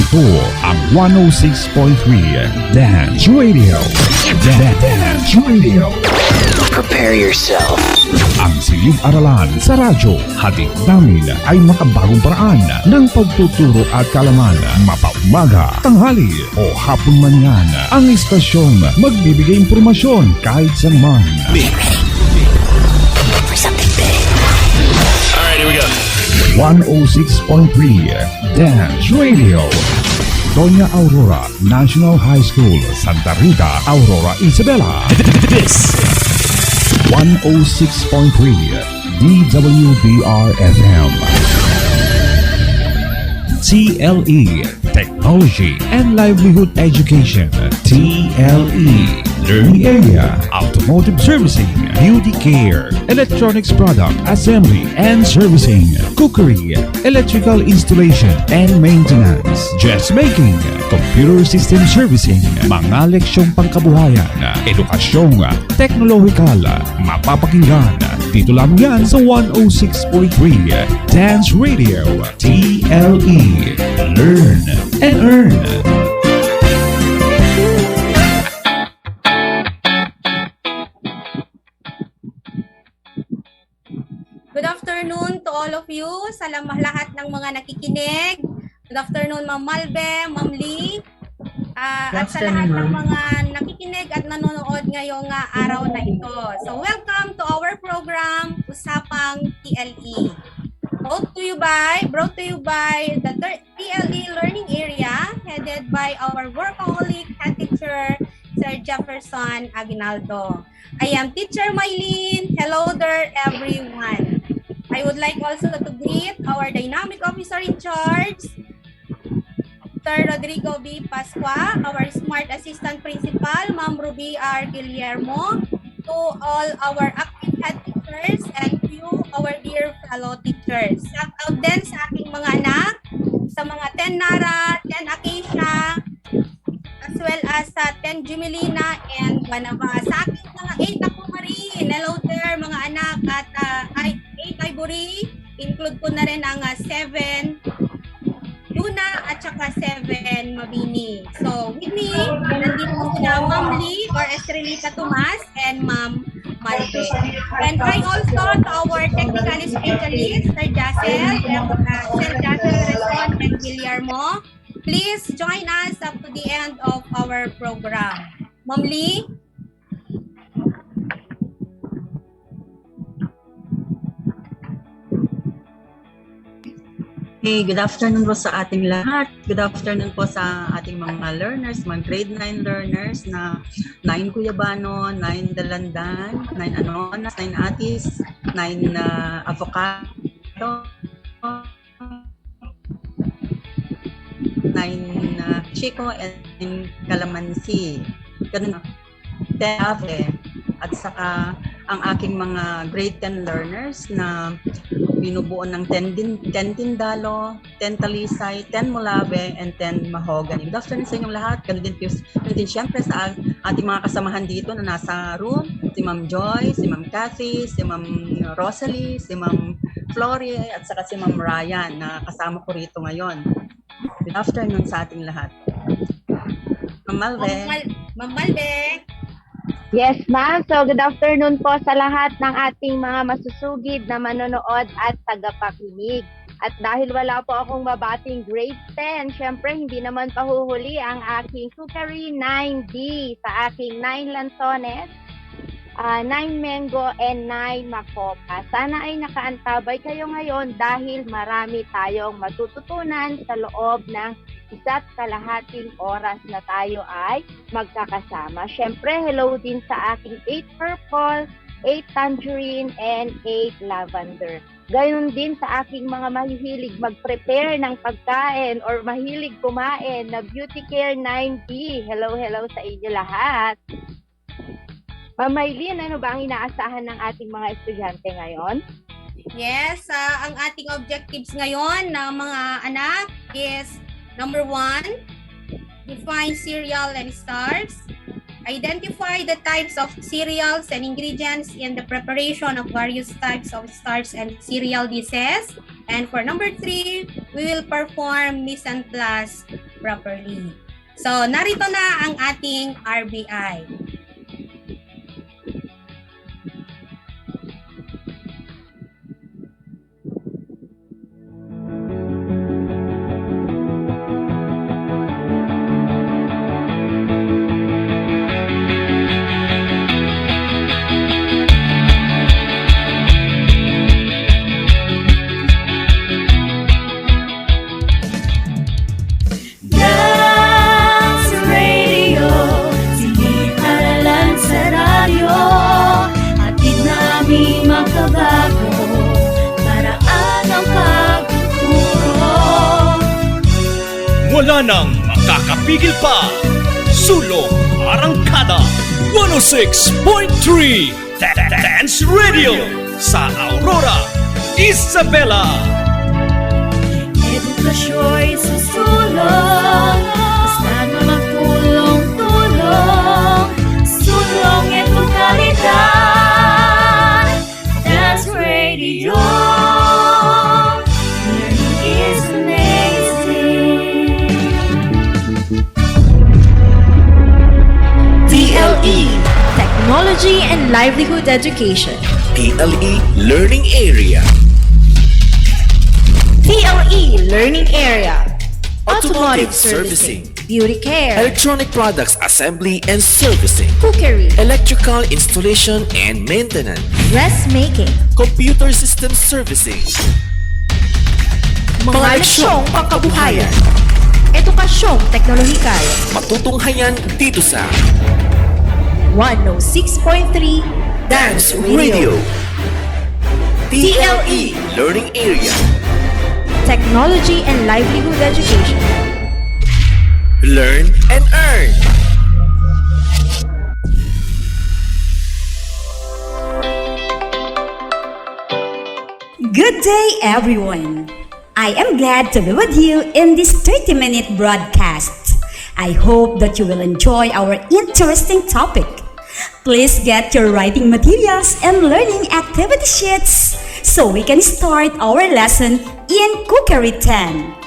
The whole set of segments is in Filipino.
Ito ang 106.3 Dance Radio. Dance Radio. Prepare yourself. Ang silid-aralan sa radyo, hatid namin ay makabagong paraan ng pagtuturo at kalaman. Mapaumaga, tanghali o hapon man yan, ang istasyong magbibigay impormasyon kahit saan man. For something big. Alright, here we go. 106.3 Dance Radio. Doña Aurora National High School, Santa Rita, Aurora, Isabela. This 106.3 DWBR FM. TLE, Technology and Livelihood Education. TLE, Learning Area, Automotive Servicing, Beauty Care, Electronics Product Assembly and Servicing, Cookery, Electrical Installation and Maintenance, Dressmaking, Computer System Servicing, mga leksyong pangkabuhayan, edukasyong teknolohikal, mapapakinggan dito lang yan sa 106.3 Dance Radio. TLE, Learn and Earn. Good afternoon to all of you, sa lahat ng mga nakikinig. Good afternoon, Ma'am Malbe, Ma'am Lee, at sa lahat ng mga nakikinig at nanonood ngayong araw na ito. So welcome to our program, Usapang TLE. Brought to you by the TLE Learning Area, headed by our workaholic head teacher, Sir Jefferson Aguinaldo. I am Teacher Mylene. Hello there, everyone. I would like also to greet our dynamic officer in charge, Sir Rodrigo B. Pascua, our smart assistant principal, Ma'am Ruby R. Guillermo, to all our active head teachers and to you, our dear fellow teachers. Shout out din sa aking mga anak, sa mga 10 Nara, 10 Acacia, as well as sa 10 Jumelina and Guanaba. Sa aking mga 8 ako rin, hello there mga anak, at 8 Ivory, include ko na rin ang 7 Luna at saka 7 Mabini. So with me, nandito sila Ma'am Lee or Estrelita Tomas and Ma'am Malve. And hi also to our technical specialist, Sir Jassel, Sir Jassel Reson and Guillermo. Please join us up to the end of our program. Ma'am Lee? Hey, good afternoon po sa ating lahat. Good afternoon po sa ating mga learners, mga grade 9 learners na 9 Cuyabano, 9 Dalandan, 9 Anonas, 9 Atis, 9 Avocado, 9 Chico, and Calamansi. Ganun, 10 Ave. At saka ang aking mga grade 10 learners na binubuo ng 10 Tindalo, 10 Talisay, 10 Molave, and 10 Mahogany. Good afternoon sa inyong lahat. Ganun din siyempre sa ating mga kasamahan dito na nasa room. Si Ma'am Joy, si Ma'am Cathy, si Ma'am Rosalie, si Ma'am Florie, at saka si Ma'am Ryan na kasama ko rito ngayon. Good afternoon sa ating lahat. Ma'am Malve. Ma'am Malve. Yes, ma'am. So, good afternoon po sa lahat ng ating mga masusugid na manonood at tagapakinig. At dahil wala po akong babating grade 10, syempre hindi naman pahuhuli ang aking cookery 9D sa aking 9 lansones, 9 mango, and 9 makopa. Sana ay nakaantabay kayo ngayon dahil marami tayong matututunan sa loob ng isa't kalahating oras na tayo ay magkakasama. Syempre, hello din sa aking 8 purple, 8 tangerine, and 8 lavender. Gayon din sa aking mga mahihilig mag-prepare ng pagkain or mahilig kumain na Beauty Care 9D. Hello sa inyo lahat. Ma'am Maylene, ano ba ang inaasahan ng ating mga estudyante ngayon? Yes, ang ating objectives ngayon ng mga anak is number 1, define cereal and starch. Identify the types of cereals and ingredients in the preparation of various types of starch and cereal dishes. And for number 3, we will perform mise en place properly. So, narito na ang ating RBI. Dance Radio, silid-aralan sa radyo. Hatid namin makabago, paraan ang pagtuturo. Wala nang makakapigil pa. Sulong Arangkada 106.3 Dance Radio sa Aurora, Isabela. Edukasyo'y susulong, basta't magtulong-tulong. Sulong edukalidad, Dance Radio. Learning is amazing. TLE, Technology and Livelihood Education. TLE Learning Area. TLE Learning Area. Automotive Servicing. Beauty Care. Electronic Products Assembly and Servicing, Cookery. Electrical Installation and Maintenance, Dressmaking. Computer System Servicing, Mga leksyong pangkabuhayan. Edukasyong teknolohikal. matutunghayan dito sa 106.3 Dance Radio. TLE Learning Area. Technology and Livelihood Education. Learn and earn. Good day, everyone. I am glad to be with you in this 30-minute broadcast. I hope that you will enjoy our interesting topic. Please get your writing materials and learning activity sheets so we can start our lesson in Cookery 10.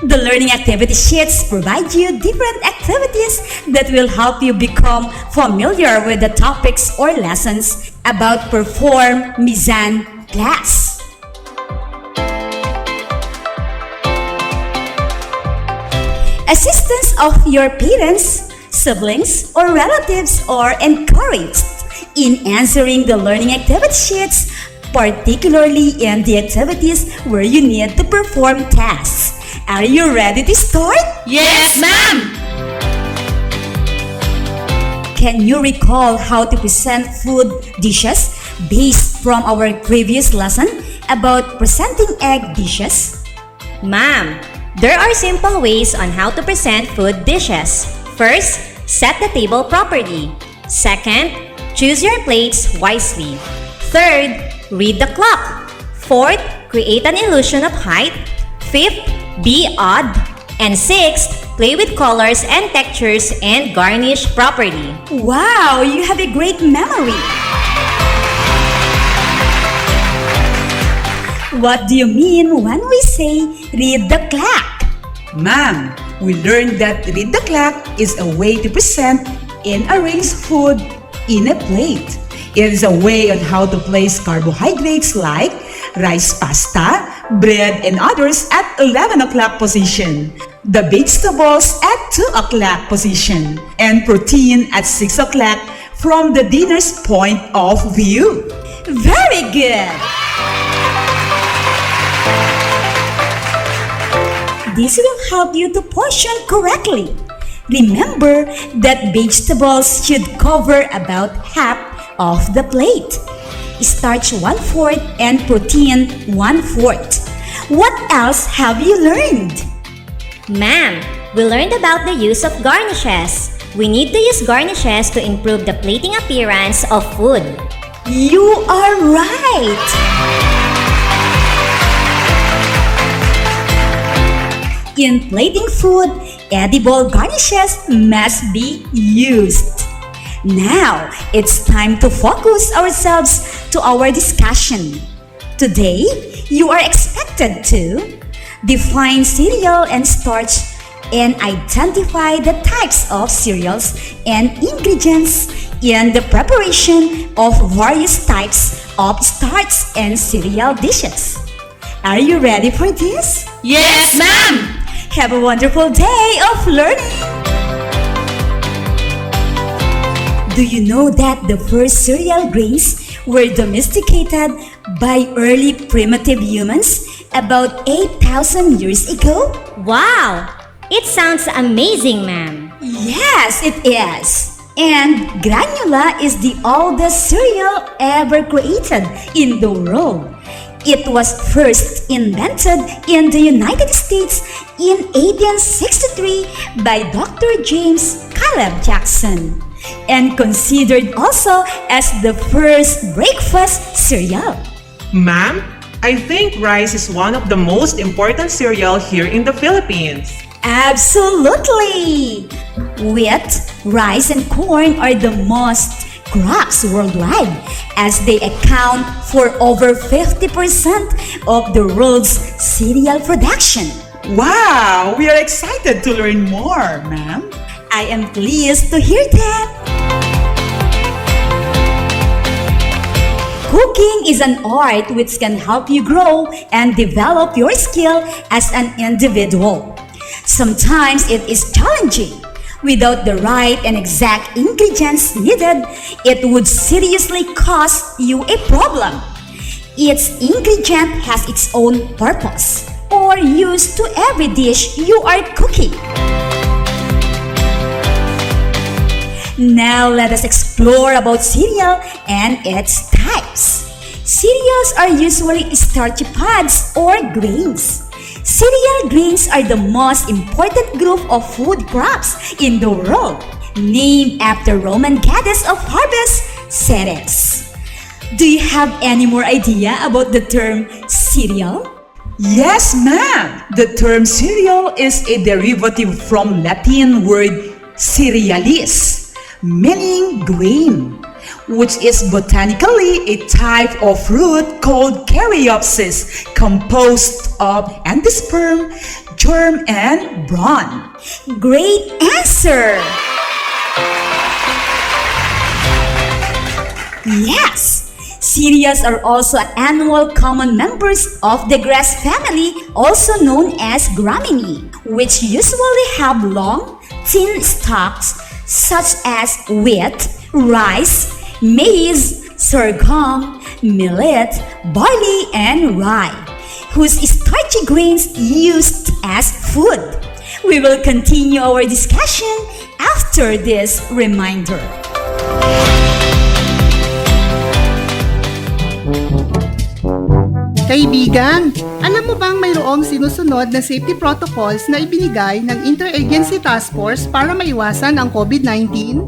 The learning activity sheets provide you different activities that will help you become familiar with the topics or lessons about perform mise en place. Assistance of your parents, siblings, or relatives are encouraged in answering the learning activity sheets, particularly in the activities where you need to perform tasks. Are you ready to start? Yes, ma'am! Can you recall how to present food dishes based from our previous lesson about presenting egg dishes? Ma'am, there are simple ways on how to present food dishes. First, set the table properly. Second, choose your plates wisely. Third, read the clock. Fourth, create an illusion of height. Fifth, be odd. And sixth, play with colors and textures and garnish properly. Wow, you have a great memory! What do you mean when we say read the clock? Ma'am, we learned that read the clock is a way to present and arrange food in a plate. It is a way on how to place carbohydrates like rice, pasta, bread, and others at 11 o'clock position, the vegetables at 2 o'clock position, and protein at 6 o'clock from the dinner's point of view. Very good! This will help you to portion correctly. Remember that vegetables should cover about half of the plate. Starch 1/4 and protein 1/4. What else have you learned? Ma'am, we learned about the use of garnishes. We need to use garnishes to improve the plating appearance of food. You are right! In plating food, edible garnishes must be used. Now, it's time to focus ourselves to our discussion. Today, you are expected to define cereal and starch and identify the types of cereals and ingredients in the preparation of various types of starch and cereal dishes. Are you ready for this? Yes, ma'am! Have a wonderful day of learning! Do you know that the first cereal grains were domesticated by early primitive humans about 8,000 years ago? Wow! It sounds amazing, ma'am. Yes, it is. And granula is the oldest cereal ever created in the world. It was first invented in the United States in 1863 by Dr. James Caleb Jackson and considered also as the first breakfast cereal. Ma'am, I think rice is one of the most important cereal here in the Philippines. Absolutely! Wheat, rice, and corn are the most crops worldwide as they account for over 50% of the world's cereal production. Wow! We are excited to learn more, ma'am. I am pleased to hear that. Cooking is an art which can help you grow and develop your skill as an individual. Sometimes it is challenging. Without the right and exact ingredients needed, it would seriously cause you a problem. Each ingredient has its own purpose or use to every dish you are cooking. Now let us explore about cereal and its types. Cereals are usually starchy pods or grains. Cereal grains are the most important group of food crops in the world, named after Roman goddess of harvest, Ceres. Do you have any more idea about the term cereal? Yes, ma'am. The term cereal is a derivative from Latin word cerealis, meaning grain, which is botanically a type of fruit called caryopsis, composed of endosperm, germ, and brawn. Great answer! Yes! Cereals are also annual common members of the grass family, also known as gramineae, which usually have long, thin stalks such as wheat, rice, maize, sorghum, millet, barley, and rye, whose starchy grains used as food. We will continue our discussion after this reminder. Kaibigan, alam mo bang mayroong sinusunod na safety protocols na ibinigay ng Interagency Task Force para maiwasan ang COVID-19?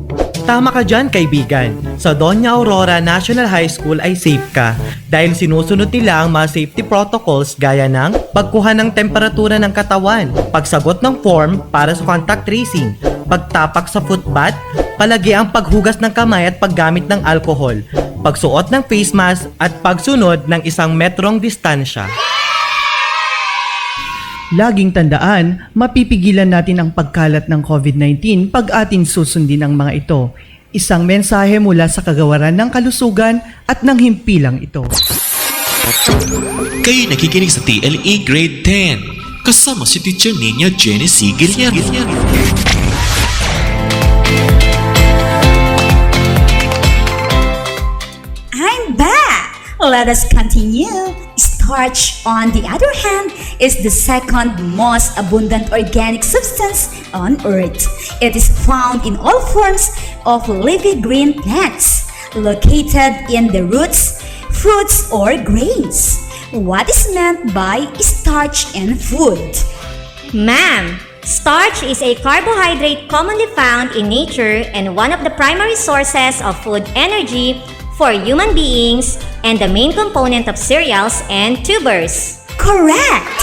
Tama ka dyan, kaibigan. Sa Doña Aurora National High School ay safe ka dahil sinusunod nila ang mga safety protocols gaya ng pagkuha ng temperatura ng katawan, pagsagot ng form para sa contact tracing, pagtapak sa footbath, palagi ang paghugas ng kamay at paggamit ng alcohol, pagsuot ng face mask at pagsunod ng 1 metrong distansya. Laging tandaan, mapipigilan natin ang pagkalat ng COVID-19 pag atin susundin ang mga ito. Isang mensahe mula sa Kagawaran ng Kalusugan at ng himpilang ito. Kayo nakikinig sa TLE Grade 10. Kasama si Teacher Nina Jenny C. Guillermo. I'm back! Let us continue. Starch, on the other hand, is the second most abundant organic substance on Earth. It is found in all forms of leafy green plants, located in the roots, fruits, or grains. What is meant by starch in food? Ma'am, starch is a carbohydrate commonly found in nature and one of the primary sources of food energy for human beings and the main component of cereals and tubers. Correct!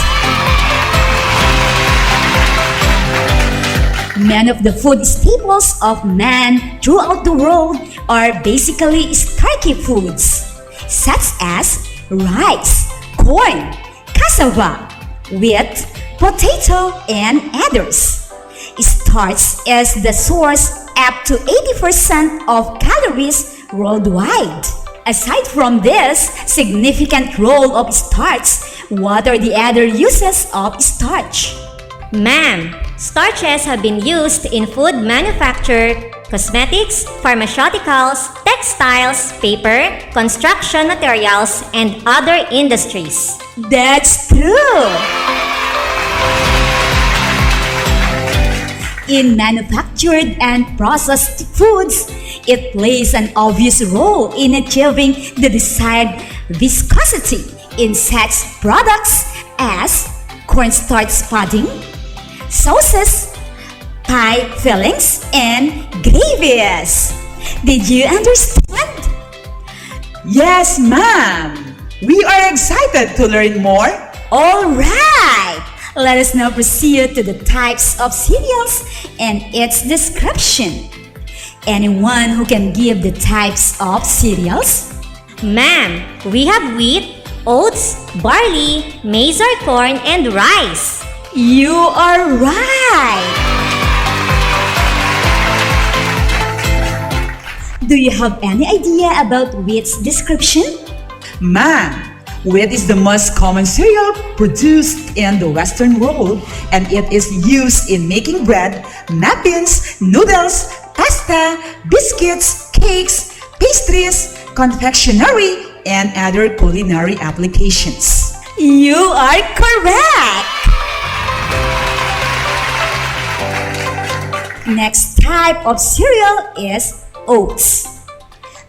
Many of the food staples of man throughout the world are basically starchy foods, such as rice, corn, cassava, wheat, potato, and others. Starch is the source up to 80% of calories worldwide. Aside from this significant role of starch, what are the other uses of starch? Ma'am, starches have been used in food manufacture, cosmetics, pharmaceuticals, textiles, paper, construction materials, and other industries. That's true! In manufactured and processed foods, it plays an obvious role in achieving the desired viscosity in such products as cornstarch pudding, sauces, pie fillings, and gravies. Did you understand? Yes, ma'am. We are excited to learn more. All right. Let us now proceed to the types of cereals and its description. Anyone who can give the types of cereals? Ma'am, we have wheat, oats, barley, maize or corn, and rice. You are right! Do you have any idea about wheat's description? Ma'am, wheat is the most common cereal produced in the Western world, and it is used in making bread, muffins, noodles, pasta, biscuits, cakes, pastries, confectionery, and other culinary applications. You are correct! Next type of cereal is oats.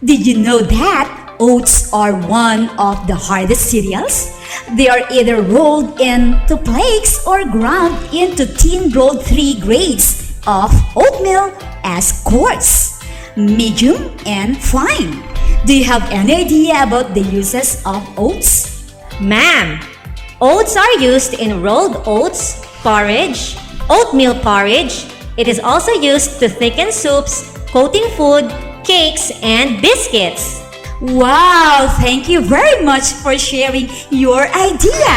Did you know that oats are one of the hardest cereals? They are either rolled into flakes or ground into thin rolled 3 grades of oatmeal as coarse, medium, and fine. Do you have any idea about the uses of oats? Ma'am, oats are used in rolled oats, porridge, oatmeal porridge. It is also used to thicken soups, coating food, cakes, and biscuits. Wow! Thank you very much for sharing your idea!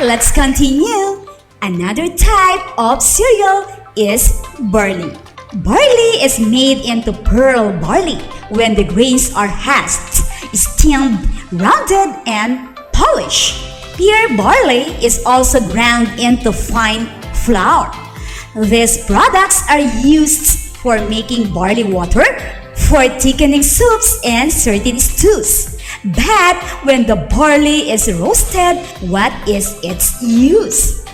Let's continue. Another type of cereal is barley. Barley is made into pearl barley when the grains are husked, steamed, rounded, and polished. Pure barley is also ground into fine flour. These products are used for making barley water, for thickening soups and certain stews. But when the barley is roasted, what is its use?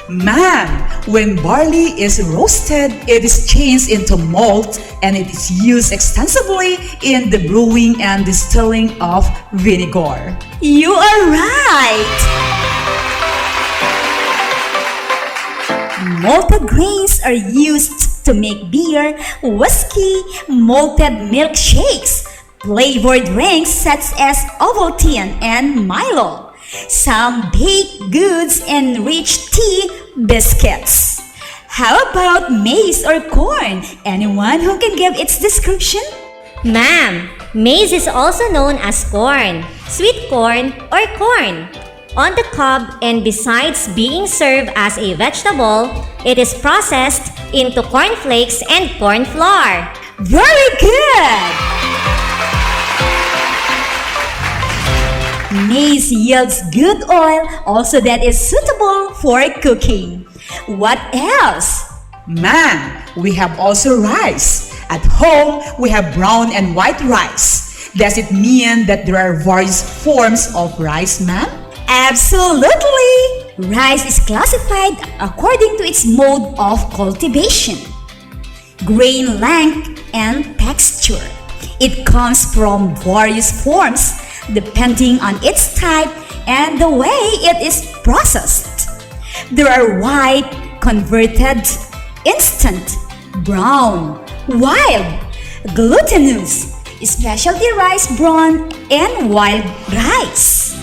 Ma'am, when barley is roasted, it is changed into malt and it is used extensively in the brewing and distilling of vinegar. You are right! Malted grains are used to make beer, whiskey, malted milkshakes, flavored drinks such as Ovaltine and Milo, some baked goods and rich tea, biscuits. How about maize or corn? Anyone who can give its description? Ma'am, maize is also known as corn, sweet corn, or corn. On the cob, and besides being served as a vegetable, it is processed into cornflakes and corn flour. Very good! Maize yields good oil also that is suitable for cooking. What else? Ma'am, we have also rice. At home, we have brown and white rice. Does it mean that there are various forms of rice, ma'am? Absolutely! Rice is classified according to its mode of cultivation, grain length, and texture. It comes from various forms depending on its type and the way it is processed. There are white, converted, instant, brown, wild, glutinous, specialty rice bran, and wild rice.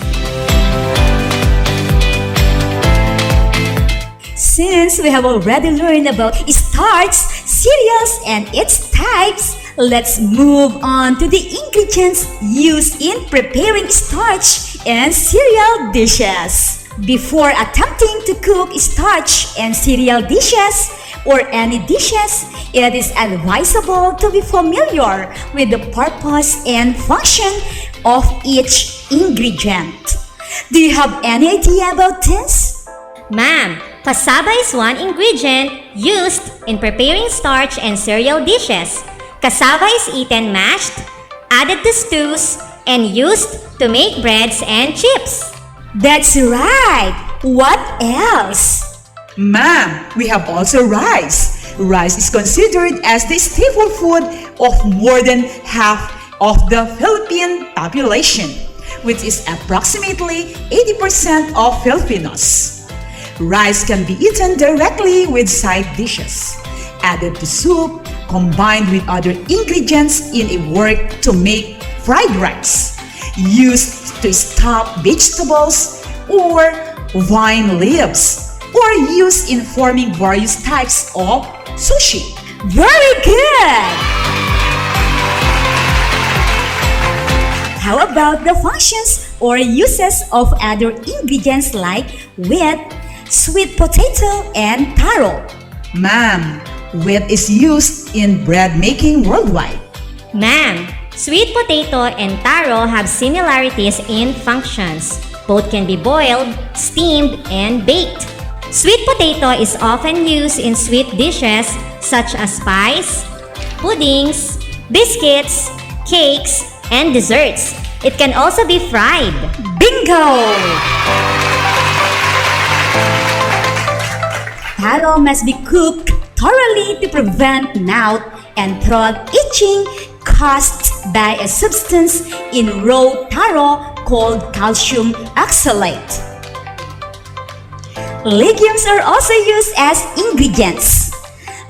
Since we have already learned about starch, cereals, and its types, let's move on to the ingredients used in preparing starch and cereal dishes. Before attempting to cook starch and cereal dishes or any dishes, it is advisable to be familiar with the purpose and function of each ingredient. Do you have any idea about this? Ma'am, cassava is one ingredient used in preparing starch and cereal dishes. Cassava is eaten mashed, added to stews, and used to make breads and chips. That's right! What else? Ma'am, we have also rice. Rice is considered as the staple food of more than half of the Philippine population, which is approximately 80% of Filipinos. Rice can be eaten directly with side dishes, added to soup, combined with other ingredients in a work to make fried rice, used to stuff vegetables or vine leaves, or used in forming various types of sushi. Very good! How about the functions or uses of other ingredients like wheat, sweet potato, and taro? Ma'am, wheat is used in bread making worldwide. Ma'am, sweet potato and taro have similarities in functions. Both can be boiled, steamed, and baked. Sweet potato is often used in sweet dishes such as pies, puddings, biscuits, cakes, and desserts. It can also be fried. Bingo! Taro must be cooked thoroughly to prevent mouth and throat itching caused by a substance in raw taro called calcium oxalate. Legumes are also used as ingredients.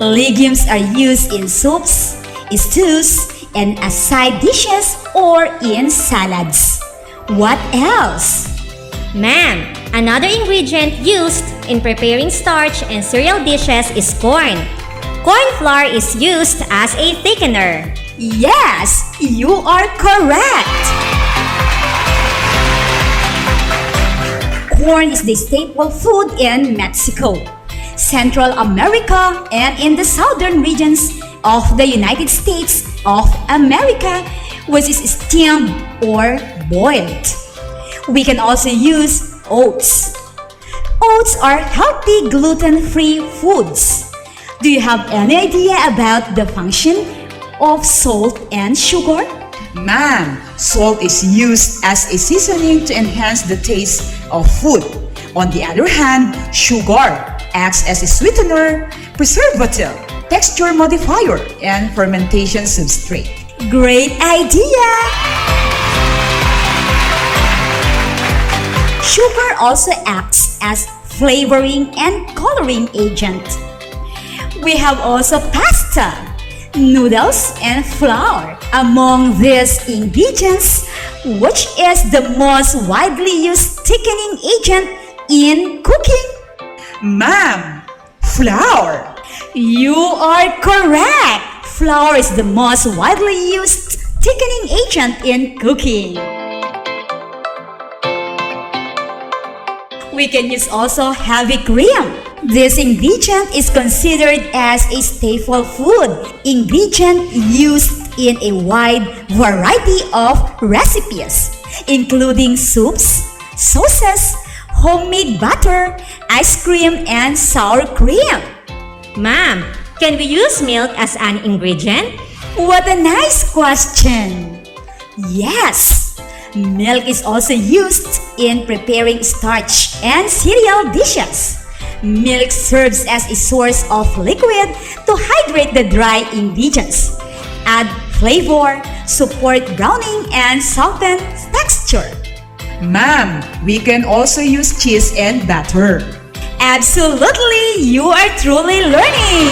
Legumes are used in soups, stews, and as side dishes or in salads. What else? Ma'am, another ingredient used in preparing starch and cereal dishes is corn. Corn flour is used as a thickener. Yes, you are correct. Corn is the staple food in Mexico, Central America, and in the southern regions of the United States of America, which is steamed or boiled. We can also use oats. Oats are healthy gluten-free foods. Do you have any idea about the function of salt and sugar? Ma'am, salt is used as a seasoning to enhance the taste of food. On the other hand, sugar acts as a sweetener, preservative, texture modifier, and fermentation substrate. Great idea! Sugar also acts as flavoring and coloring agent. We have also pasta, noodles, and flour. Among these ingredients, which is the most widely used thickening agent in cooking? Ma'am, flour. You are correct! Flour is the most widely used thickening agent in cooking. We can use also heavy cream. This ingredient is considered as a staple food ingredient used in a wide variety of recipes, including soups, sauces, homemade butter, ice cream, and sour cream. Ma'am, can we use milk as an ingredient? What a nice question! Yes! Milk is also used in preparing starch and cereal dishes. Milk serves as a source of liquid to hydrate the dry ingredients, add flavor, support browning, and soften texture. Ma'am, we can also use cheese and butter. Absolutely! You are truly learning!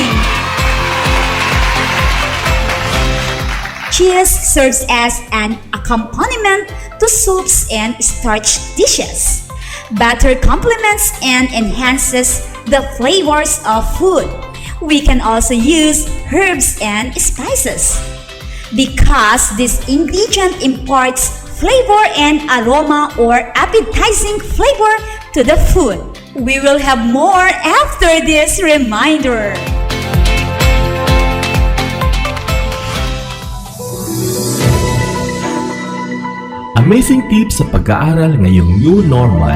Cheese serves as an accompaniment to soups and starch dishes. Butter complements and enhances the flavors of food. We can also use herbs and spices because this ingredient imparts flavor and aroma or appetizing flavor to the food. We will have more after this reminder. Amazing tips sa pag-aaral ngayong new normal.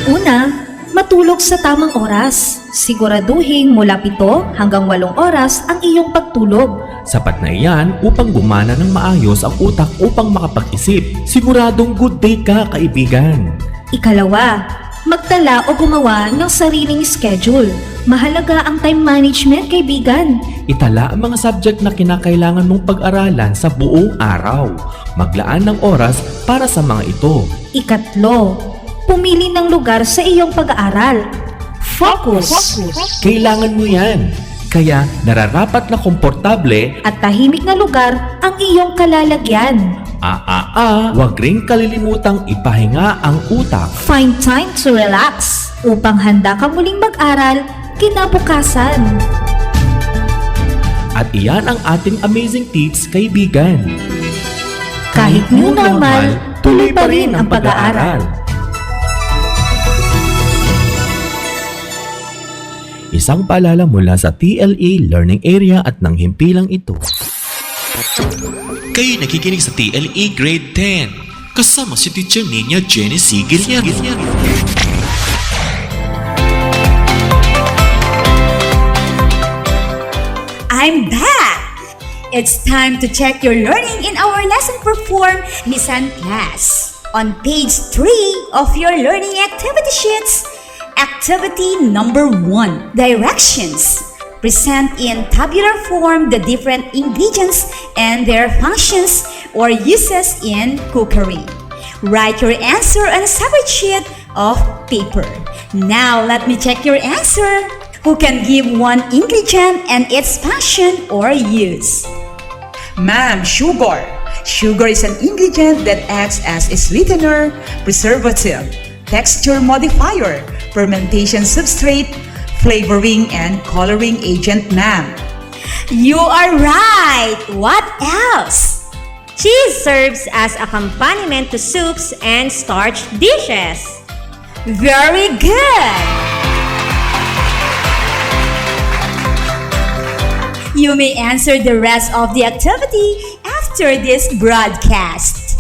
Una, matulog sa tamang oras. Siguraduhin mula 7 hanggang 8 oras ang iyong pagtulog. Sapat na iyan upang gumana ng maayos ang utak upang makapag-isip. Siguradong good day ka, kaibigan. Ikalawa, magtala o gumawa ng sariling schedule. Mahalaga ang time management, kaibigan. Itala ang mga subject na kinakailangan mong pag-aralan sa buong araw. Maglaan ng oras para sa mga ito. Ikatlo, pumili ng lugar sa iyong pag-aaral. Focus. Kailangan mo yan. Kaya nararapat na komportable at tahimik na lugar ang iyong kalalagyan. Huwag ring kalilimutang ipahinga ang utak. Find time to relax upang handa ka muling mag-aral kinabukasan. At iyan ang ating amazing tips, kaibigan. Kahit new normal, tuloy pa rin ang pag-aaral. Isang paalala mula sa TLE Learning Area at ng himpilang ito. Kayo nakikinig sa TLE Grade 10. Kasama si teacher niya Jenny Sigilian. I'm back! It's time to check your learning in our lesson perform Mise class. On page 3 of your learning activity sheets, activity number 1, directions. Present in tabular form the different ingredients and their functions or uses in cookery. Write your answer on a separate sheet of paper. Now let me check your answer. Who can give one ingredient and its function or use? Ma'am, sugar. Sugar is an ingredient that acts as a sweetener, preservative, texture modifier, fermentation substrate, flavoring, and coloring agent, ma'am. You are right! What else? Cheese serves as accompaniment to soups and starch dishes. Very good! You may answer the rest of the activity after this broadcast.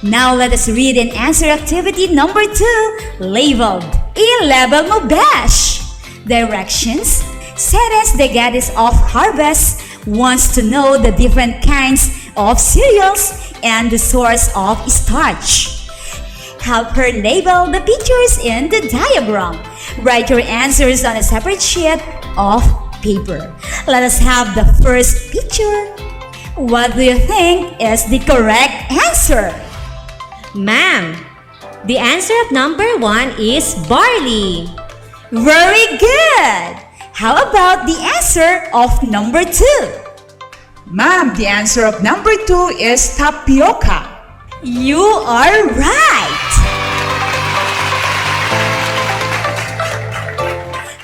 Now let us read and answer activity number 2, labeled. I-level mo, Besh! Directions. Ceres, the goddess of harvest, wants to know the different kinds of cereals and the source of starch. Help her label the pictures in the diagram. Write your answers on a separate sheet of paper. Let us have the first picture. What do you think is the correct answer? Ma'am, the answer of number 1 is barley. Very good! How about the answer of number 2? Ma'am, the answer of number 2 is tapioca. You are right!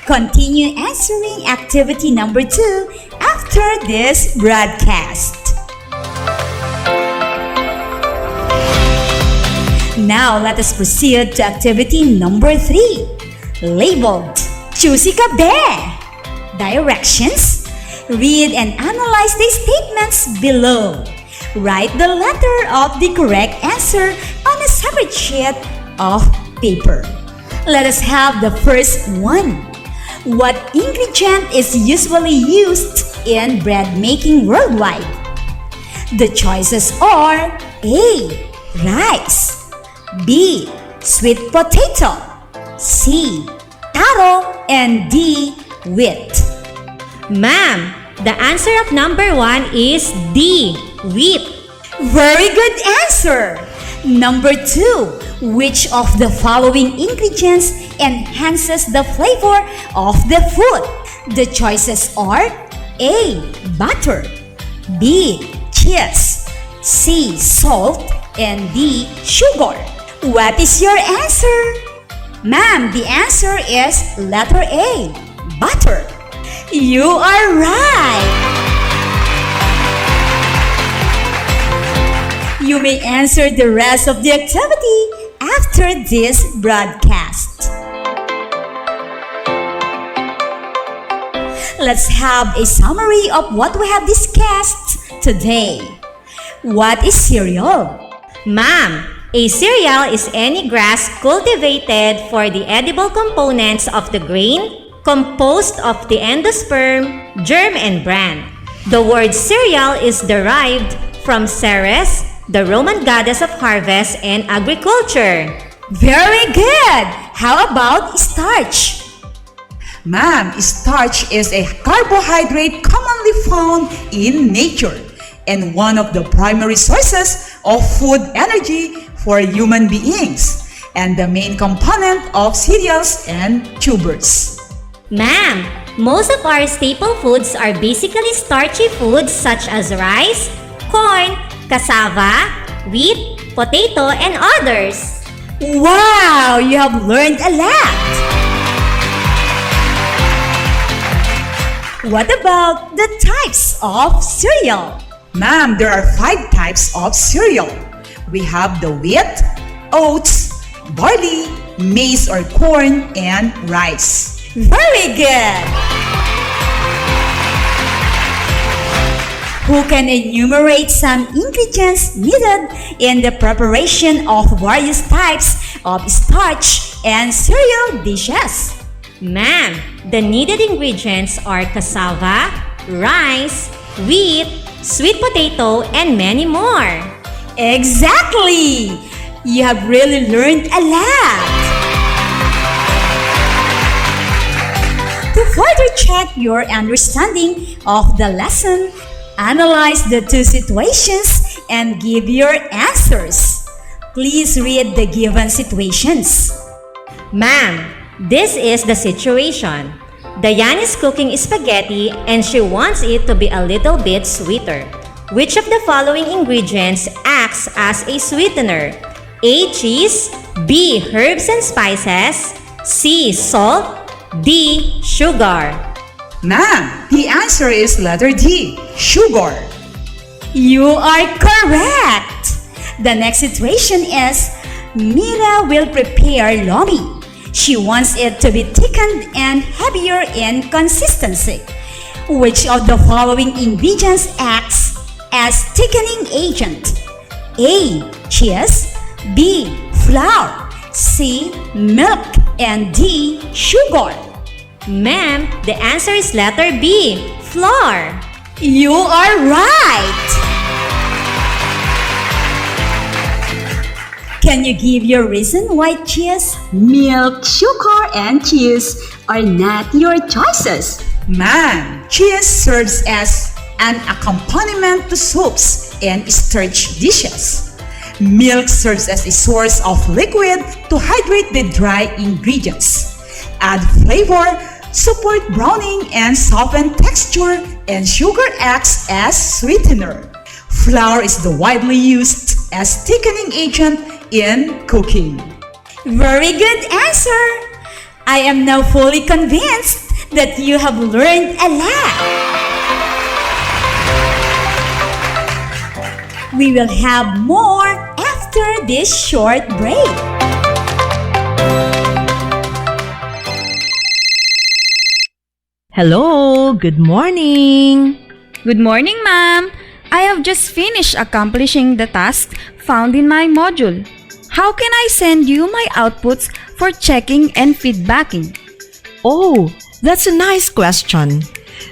Continue answering activity number 2 after this broadcast. Now let us proceed to activity number 3, labeled Choosy Ka Be! Directions. Read and analyze the statements below. Write the letter of the correct answer on a separate sheet of paper. Let us have the first one. What ingredient is usually used in bread making worldwide? The choices are A. Rice, B. Sweet potato, C. Taro, and D. Wheat. Ma'am, the answer of number 1 is D. Wheat. Very good answer! Number 2, which of the following ingredients enhances the flavor of the food? The choices are A. Butter, B. Cheese, C. Salt, and D. Sugar. What is your answer? Ma'am, the answer is letter A, butter. You are right. You may answer the rest of the activity after this broadcast. Let's have a summary of what we have discussed today. What is cereal? Ma'am, a cereal is any grass cultivated for the edible components of the grain, composed of the endosperm, germ, and bran. The word cereal is derived from Ceres, the Roman goddess of harvest and agriculture. Very good! How about starch? Ma'am, starch is a carbohydrate commonly found in nature and one of the primary sources of food energy for human beings and the main component of cereals and tubers. Ma'am, most of our staple foods are basically starchy foods such as rice, corn, cassava, wheat, potato, and others. Wow! You have learned a lot! What about the types of cereal? Ma'am, there are 5 types of cereal. We have the wheat, oats, barley, maize or corn, and rice. Very good! Who can enumerate some ingredients needed in the preparation of various types of starch and cereal dishes? Ma'am, the needed ingredients are cassava, rice, wheat, sweet potato, and many more. Exactly! You have really learned a lot! To further check your understanding of the lesson, analyze the 2 situations and give your answers. Please read the given situations. Ma'am, this is the situation. Diane is cooking spaghetti and she wants it to be a little bit sweeter. Which of the following ingredients acts as a sweetener? A. Cheese, B. Herbs and spices, C. Salt, D. Sugar. Ma'am, the answer is letter D, sugar. You are correct! The next situation is Mira will prepare lomi. She wants it to be thickened and heavier in consistency. Which of the following ingredients acts as thickening agent? A. Cheese, B. Flour, C. Milk, and D. Sugar. Ma'am, the answer is letter B, flour. You are right! Can you give your reason why cheese, milk, sugar, and cheese are not your choices? Ma'am, cheese serves as an accompaniment to soups and starch dishes. Milk serves as a source of liquid to hydrate the dry ingredients, add flavor, support browning, and soften texture, and sugar acts as sweetener. Flour is the widely used as thickening agent in cooking. Very good answer! I am now fully convinced that you have learned a lot. We will have more after this short break. Hello, good morning. Good morning, ma'am. I have just finished accomplishing the task found in my module. How can I send you my outputs for checking and feedbacking? Oh, that's a nice question.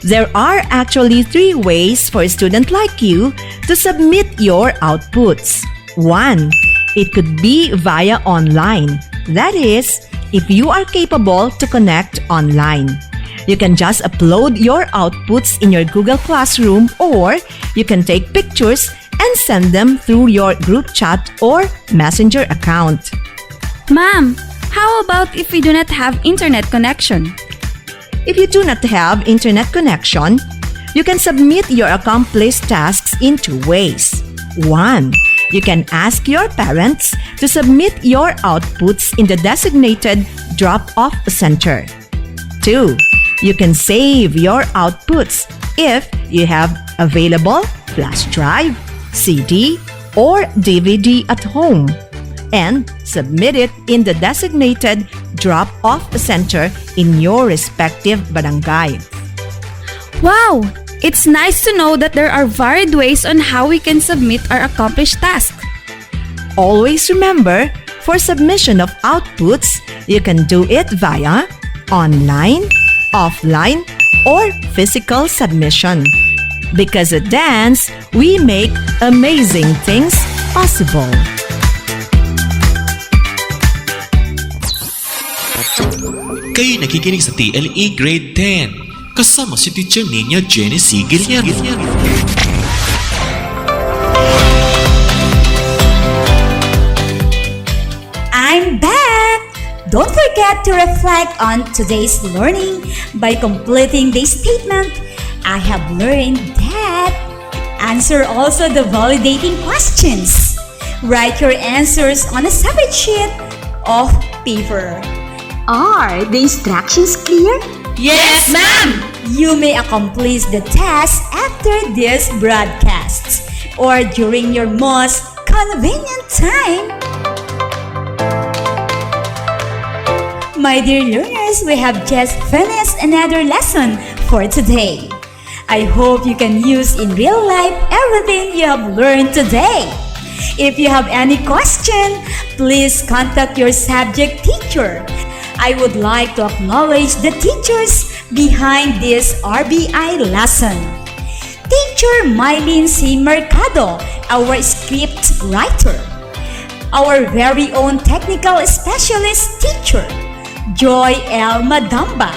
There are actually 3 ways for a student like you to submit your outputs. 1. It could be via online. That is, if you are capable to connect online. You can just upload your outputs in your Google Classroom, or you can take pictures and send them through your group chat or messenger account. Ma'am, how about if we do not have internet connection? If you do not have internet connection, you can submit your accomplished tasks in 2 ways. 1. You can ask your parents to submit your outputs in the designated drop-off center. 2. You can save your outputs if you have available flash drive, CD, or DVD at home, and submit it in the designated drop-off center in your respective barangay. Wow! It's nice to know that there are varied ways on how we can submit our accomplished tasks. Always remember, for submission of outputs, you can do it via online, offline, or physical submission. Because at Dance, we make amazing things possible. Kayo nakikinig sa TLE Grade 10. Kasama si Teacher Nina Jenny C. Guillermo. I'm back! Don't forget to reflect on today's learning by completing the statement. I have learned that. Answer also the validating questions. Write your answers on a separate sheet of paper. Are the instructions clear? Yes, ma'am! You may accomplish the task after this broadcast or during your most convenient time. My dear learners, we have just finished another lesson for today. I hope you can use in real life everything you have learned today. If you have any question, please contact your subject teacher. I would like to acknowledge the teachers behind this RBI lesson. Teacher Mylene C. Mercado, our script writer. Our very own technical specialist teacher, Joy L. Madamba.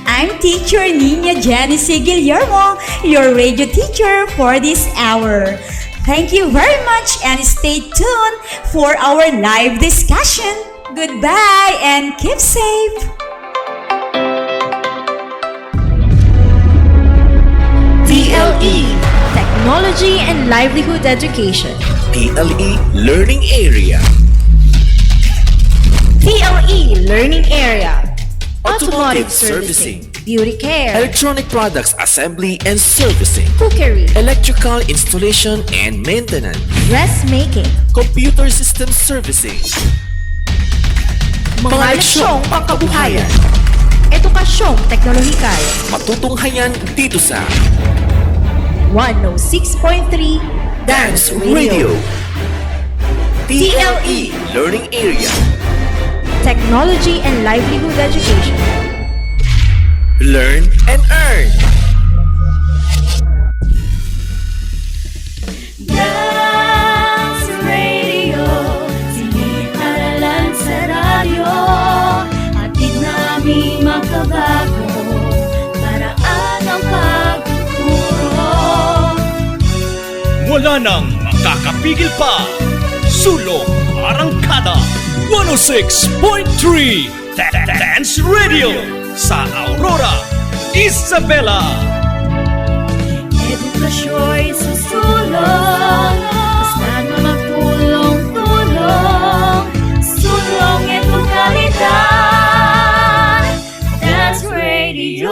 I'm Teacher Nina Jenny C. Guillermo, your radio teacher for this hour. Thank you very much and stay tuned for our live discussion. Goodbye and keep safe. TLE, Technology and Livelihood Education. TLE Learning Area. TLE Learning Area. Automotive Servicing. Beauty Care. Electronic Products Assembly and Servicing. Cookery. Electrical Installation and Maintenance. Dressmaking. Computer System Servicing. Mga leksyong pangkabuhayan. Edukasyong teknolohikal. Matutunghayan dito sa 106.3 Dance Radio. TLE Learning Area. Technology and Livelihood Education. Learn and earn. Dance Radio, siniparalan sa radyo. Atid namin makabago, paraan ang pagtuturo. Wala nang makakapigil pa. Sulong Arangkada 106.3 Dance Radio sa Aurora, Isabela. Edukasyo'y susulong, basta na magtulong-tulong. Sulong edukalidad, Dance Radio.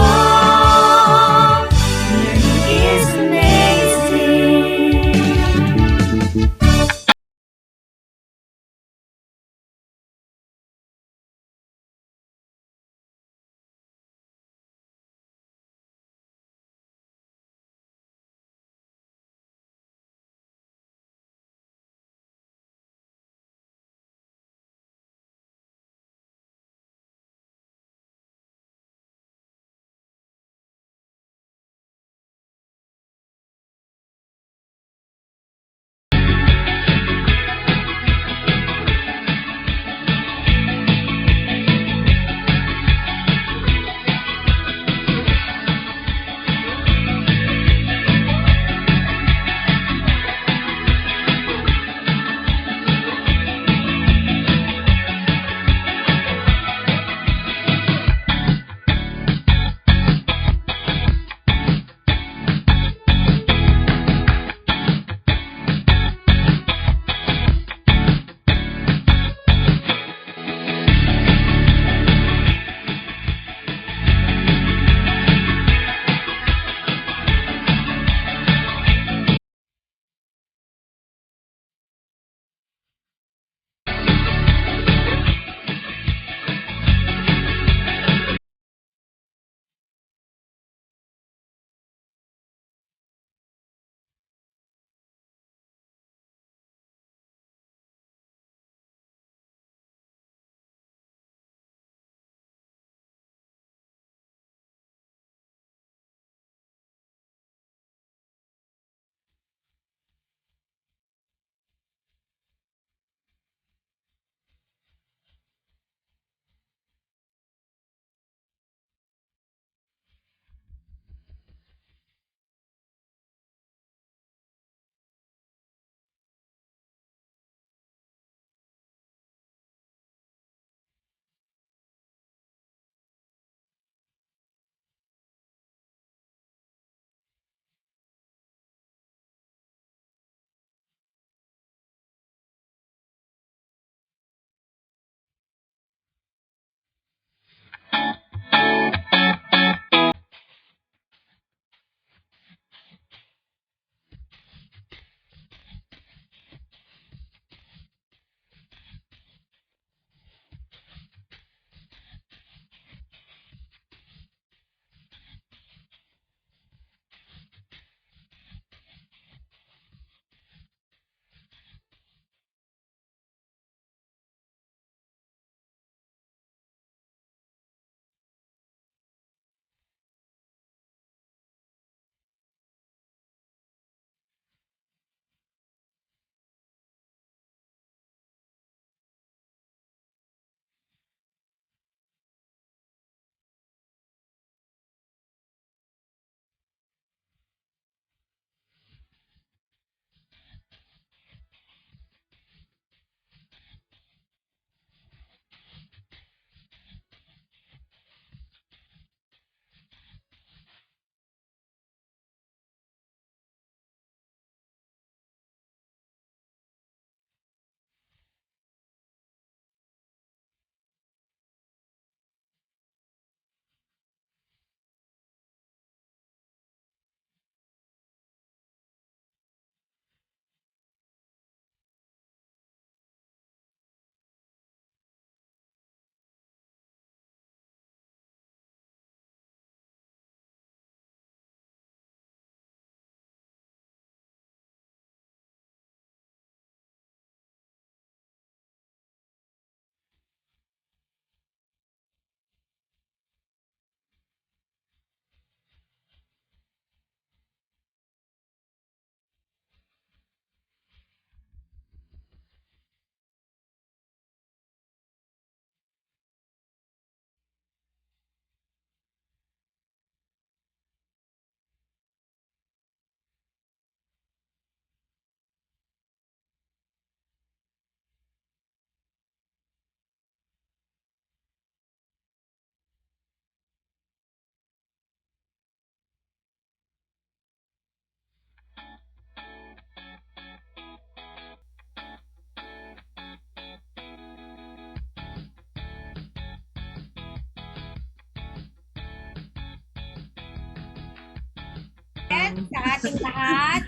ating lahat,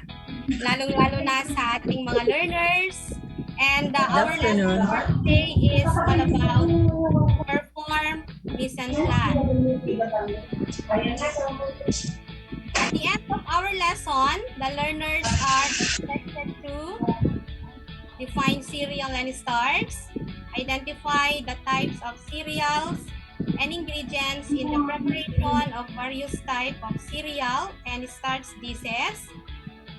lalong-lalo na sa ating mga learners. And our lesson for today is all about perform, listen, plan. At the end of our lesson, the learners are expected to define cereal and starch, identify the types of cereals and ingredients in the preparation of various types of cereal and starch dishes,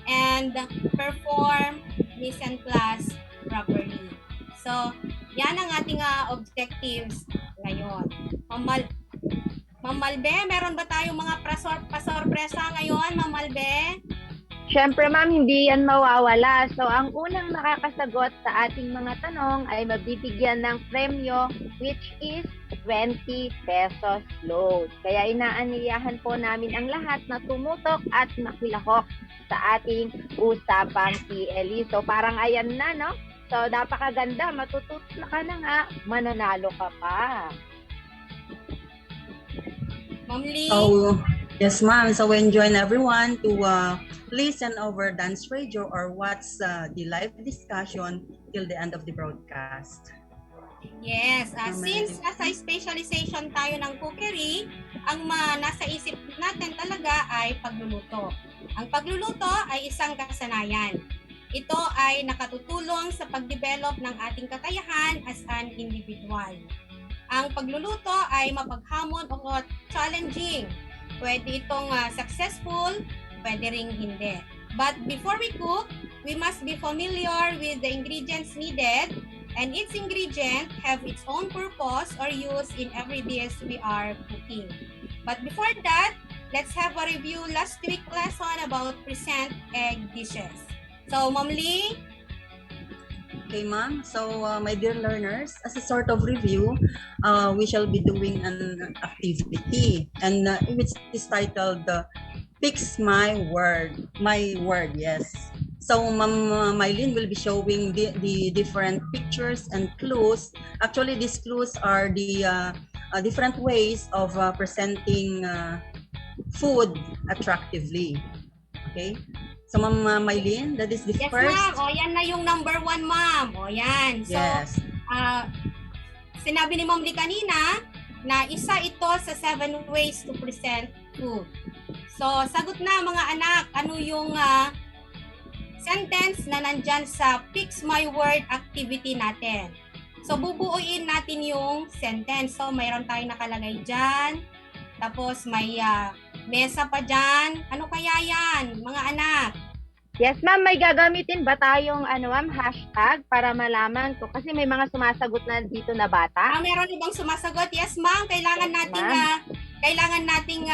and perform mise en place properly. So, yan ang ating objectives ngayon. Ma'am Malbe, meron ba tayong mga pasorpresa ngayon, Ma'am Malbe? Siyempre ma'am, hindi yan mawawala. So ang unang makakasagot sa ating mga tanong ay mabibigyan ng premyo, which is 20 pesos load. Kaya inaaniyahan po namin ang lahat na tumutok at makilahok sa ating usapang TLE. So parang ayan na, no? So napakaganda, matututo ka na nga, mananalo ka pa. Ma'am Lee? So, yes ma'am. So we enjoin everyone to listen over Dance Radio or watch the live discussion till the end of the broadcast. Yes, since nasa specialization tayo ng cookery, ang nasa isip natin talaga ay pagluluto. Ang pagluluto ay isang kasanayan. Ito ay nakatutulong sa pag-develop ng ating kakayahan as an individual. Ang pagluluto ay mapaghamon o challenging. Pwede itong successful, pwede ring hindi. But before we cook, we must be familiar with the ingredients needed, and each ingredient have its own purpose or use in every dish we are cooking. But before that, let's have a review last week lesson about present egg dishes. So, Ma'am Lee? Okay, ma'am. So, my dear learners, as a sort of review, we shall be doing an activity, and which is titled Fix My Word. My Word, yes. So, Ma'am Mylene will be showing the different pictures and clues. Actually, these clues are the different ways of presenting food attractively. Okay? So, Ma'am Mylene, that is the Yes, first. ma'am. O, yan na yung number 1, ma'am. O, yan. So, Yes. Sinabi ni Ma'am Lee kanina na isa ito sa 7 ways to present food. So, sagot na mga anak, ano yung sentence na nandyan sa Fix My Word activity natin. So, bubuuin natin yung sentence. So, mayroon tayong nakalagay dyan. Tapos, may mesa pa dyan. Ano kaya yan, mga anak? Yes, ma'am, may gagamitin ba tayong hashtag para malaman ko? Kasi may mga sumasagot na dito na bata. Meron ibang sumasagot? Yes, ma'am. Kailangan nating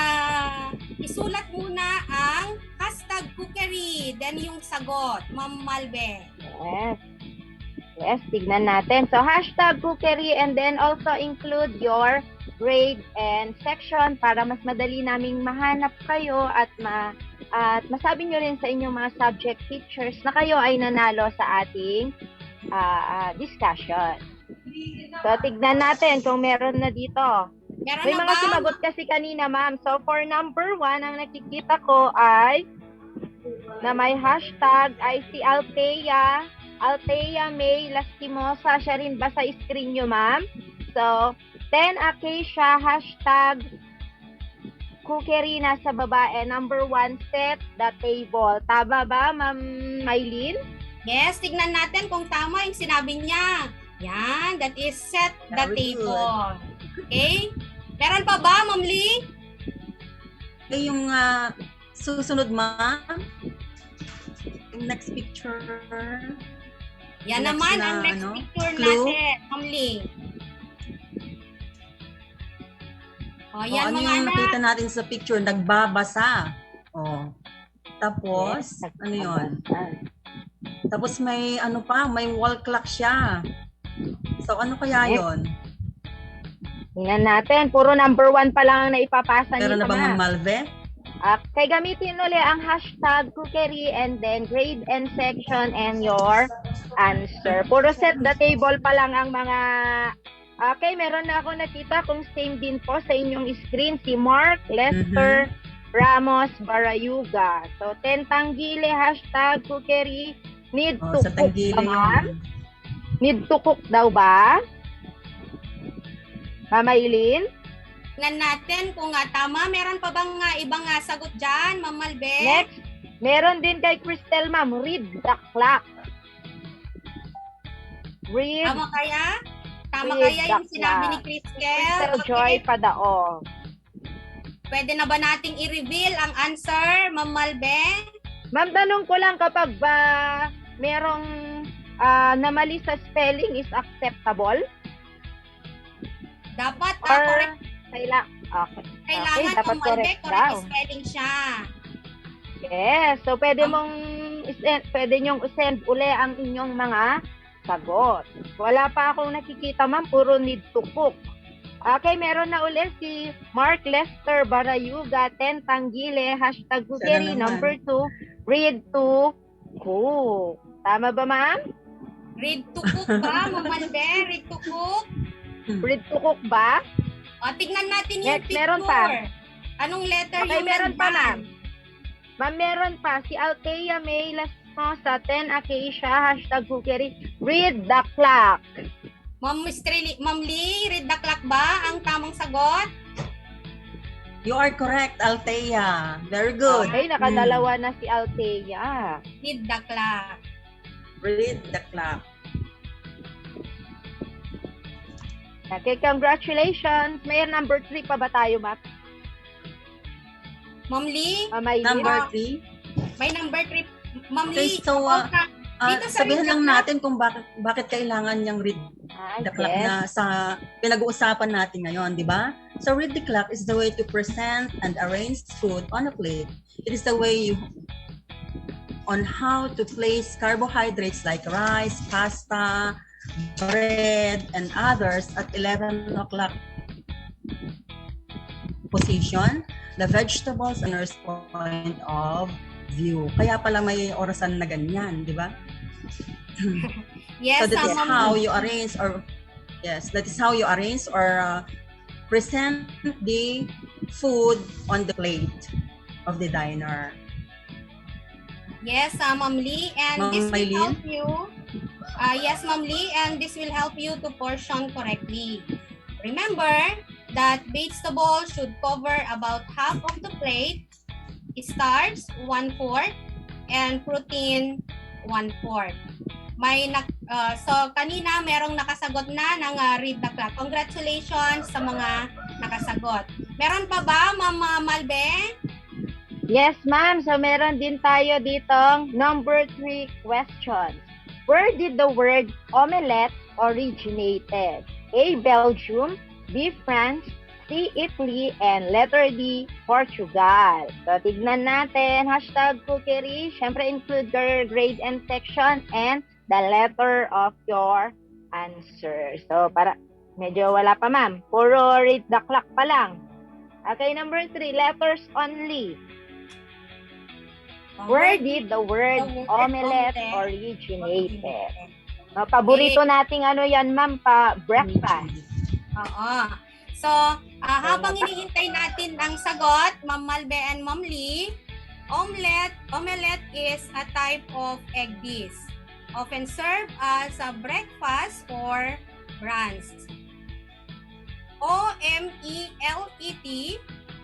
isulat muna ang hashtag cookery. Then yung sagot, Ma'am Malbe. Yes. Yes, tignan natin. So, hashtag cookery and then also include your grade and section para mas madali naming mahanap kayo at masabi nyo rin sa inyong mga subject teachers na kayo ay nanalo sa ating discussion. So, tignan natin kung meron na dito. May mga sumagot kasi kanina, ma'am. So, for number 1, ang nakikita ko ay na may hashtag ay si Althea May Lastimosa. Siya rin ba sa screen nyo, ma'am? So, 10 Acacia, hashtag cookery nasa baba, number 1, set the table. Tama ba, Ma'am Mylene? Yes, tignan natin kung tama yung sinabi niya. Yan, that is set the table. Okay? Meron pa ba, Ma'am Lee? Okay, yung susunod, ma'am. Yung next picture. Yan naman ang next picture natin, Ma'am Lee. Yan, ano yung nakita natin sa picture? Nagbabasa. Tapos, ano yun? Tapos may may wall clock siya. So, ano kaya yun? Tingnan natin. Puro number 1 pa lang ang naipapasa Pero na ba, Ma'am Malve? Kaya gamitin ulit ang hashtag cookery and then grade and section and your answer. Puro set the table pa lang ang mga... Okay, meron na ako nakita kung same din po sa inyong screen. Si Mark Lester Ramos Barayuga. So, Tentanggile, hashtag cookery. Need to Sa cook Tanggili ba, ma'am? yun. Need to cook daw ba? Mama Eileen? Tingnan natin kung tama. Meron pa bang ibang sagot dyan, Ma'am Malbe? Next, meron din kay Cristel, ma'am. Read the clock. Read. Tama kaya? Tama Read kaya the yung sinabi ni clock. Cristel? Cristel Joy Padao. Pwede na ba nating i-reveal ang answer, Ma'am Malbe? Ma'am, tanong ko lang kapag ba merong na mali sa spelling is acceptable? Dapat Or correct. okay. Kailangan dapat Ma'am Malbe, correct correct daw. spelling siya. Yes, so pwede nyong send uli ang inyong mga sagot. Wala pa akong nakikita, ma'am, puro need to cook. Okay, meron na uli si Mark Lester Barayuga, Tentanggile, hashtag cookery, number 2, read to cook. Tama ba, ma'am? Read to cook ba, Ma'am Malbe? Read to cook? Read to cook ba? O, tignan natin yung Next, picture. meron pa. Anong letter Okay, yung meron pa, ma'am. nandyan? Ma'am, meron pa. Si Althea May Lasmosa, 10 Acacia, hashtag cookery, read the clock. Ma'am Lee, read the clock ba ang tamang sagot? You are correct, Althea. Very good. Okay, nakadalawa na si Althea. Read the clock. Read the clock. Okay, congratulations. May number 3 pa ba tayo, ma'am? Ma'am Lee? Number 3? May number 3. Ma'am Okay, Lee, so dito sa sabihin read the lang clock, natin kung bakit kailangan niyang read the clock na sa pinag-uusapan natin ngayon, di ba? So read the clock is the way to present and arrange food on a plate. It is the way on how to place carbohydrates like rice, pasta, bread, and others at 11 o'clock position, the vegetables and nurse point of view. Kaya pala may orasan na ganyan, di ba? Yes, so that is how you arrange or present the food on the plate of the diner. Yes, Ma'am Lee, and Ma'am this will Maylene? help you. Yes, Ma'am Lee, and this will help you to portion correctly. Remember that vegetables should cover about half of the plate, starch 1/4, and protein 1/4. So kanina merong nakasagot na ng read the clock. Congratulations sa mga nakasagot. Meron pa ba, Ma'am Malbe? Yes, ma'am. So, meron din tayo ditong number 3 questions. Where did the word omelette originated? A. Belgium, B. France, C. Italy, and letter D. Portugal. So, tignan natin. Hashtag cookery. Siyempre, include your grade and section and the letter of your answer. So, para medyo wala pa, ma'am. Puro read the clock pa lang. Okay, number 3, letters only. Where did the word omelette originated? Paborito nating yan, ma'am, breakfast. Oo. So, habang hinihintay natin ang sagot, Ma'am Malbe and Ma'am Lee, omelette is a type of egg dish, often served as a breakfast for brunch. O-M-E-L-E-T,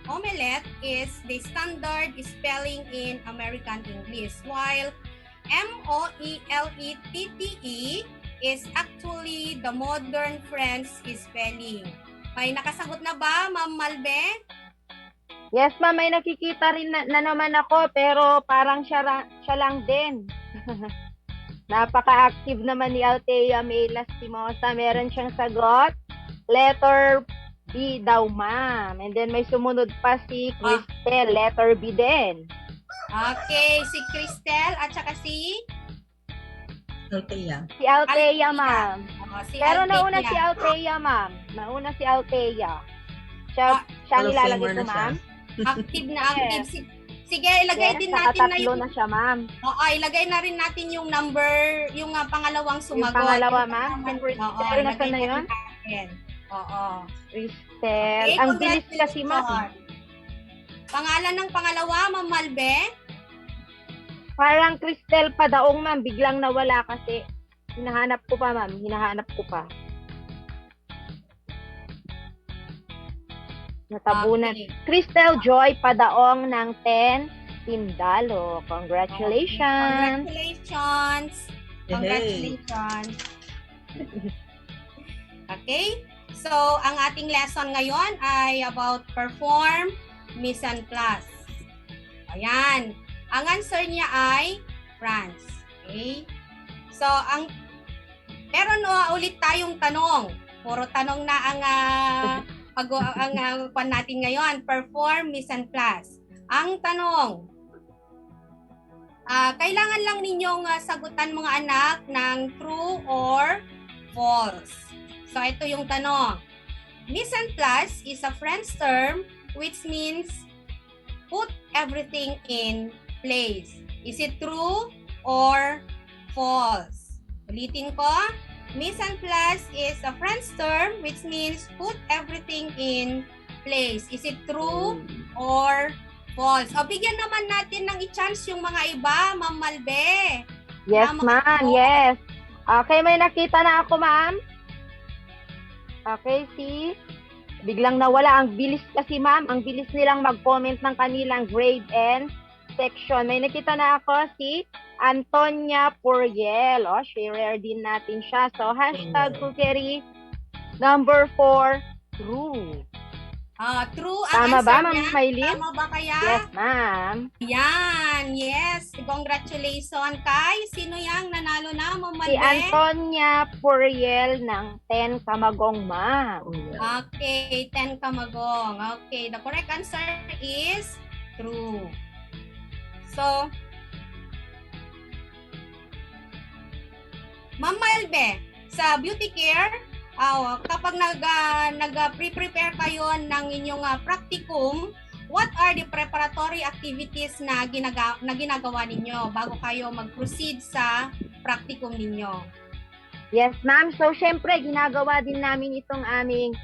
omelette is the standard spelling in American English, while M-O-E-L-E-T-T-E is actually the modern French spelling. May nakasagot na ba, Ma'am Malbe? Yes, ma'am. May nakikita rin na naman ako, pero parang siya lang din. Napaka-active naman ni Althea May Lastimosa. Meron siyang sagot. Letter B daw, ma'am. And then may sumunod pa si Cristel. Letter B din. Okay, si Cristel at saka si Althea. Si Althea, ma'am. Pero Althea. nauna si Althea, ma'am. Nauna si Althea. Siya ang ilalagay ko, ma'am. Active na active. Sige, ilagay din natin na yung... na siya, ma'am. Oo, ilagay na rin natin yung number, yung pangalawang sumagot. Yung pangalawa, ma'am. Cristel, nasaan na yun? Oo. Cristel. Ang bilis kasi, ma'am. Pangalan ng pangalawa, Ma'am Malbe? Parang Cristel Padaong, ma'am. Biglang nawala kasi. Hinahanap ko pa, ma'am. Hinahanap ko pa. Natabunan. Okay. Cristel Joy Padaong ng 10 Tindalo. Congratulations. Congratulations. Congratulations. Okay? So, ang ating lesson ngayon ay about perform, mise en place. Ayan. Ang answer niya ay France. Okay? So, pero ulit tayong tanong. Puro tanong na ang pan natin ngayon. Perform, mise en place. Ang tanong, kailangan lang ninyong sagutan mga anak ng true or false. So, ito yung tanong. Mise en place is a French term which means put everything in place. Is it true or false? Ulitin ko. Mise en place is a French term which means put everything in place. Is it true or false? O, bigyan naman natin ng i-chance yung mga iba, Ma'am Malbe. Yes, ma'am. Yes. Okay, may nakita na ako, ma'am. Okay, see? Biglang nawala. Ang bilis kasi, ma'am. Ang bilis nilang mag-comment ng kanilang grade and section. May nakita na ako si Antonia Puriel. O, share din natin siya. So, hashtag Kukeri number 4, true. True ang Tama answer ba, Ma'am niya? Maylin? Tama ba kaya? Yes, ma'am. Yan, yes. Congratulations kay. Sino yang nanalo na, Ma'am Si Malbe? Antonia Puriel ng 10 Kamagong, ma'am. Okay, 10 Kamagong. Okay, the correct answer is true. So, Ma'am Malbe, sa beauty care, kapag nag-prepare kayo ng inyong practicum, what are the preparatory activities na ginagawa ninyo bago kayo mag-proceed sa practicum ninyo? Yes, ma'am. So, syempre, ginagawa din namin itong aming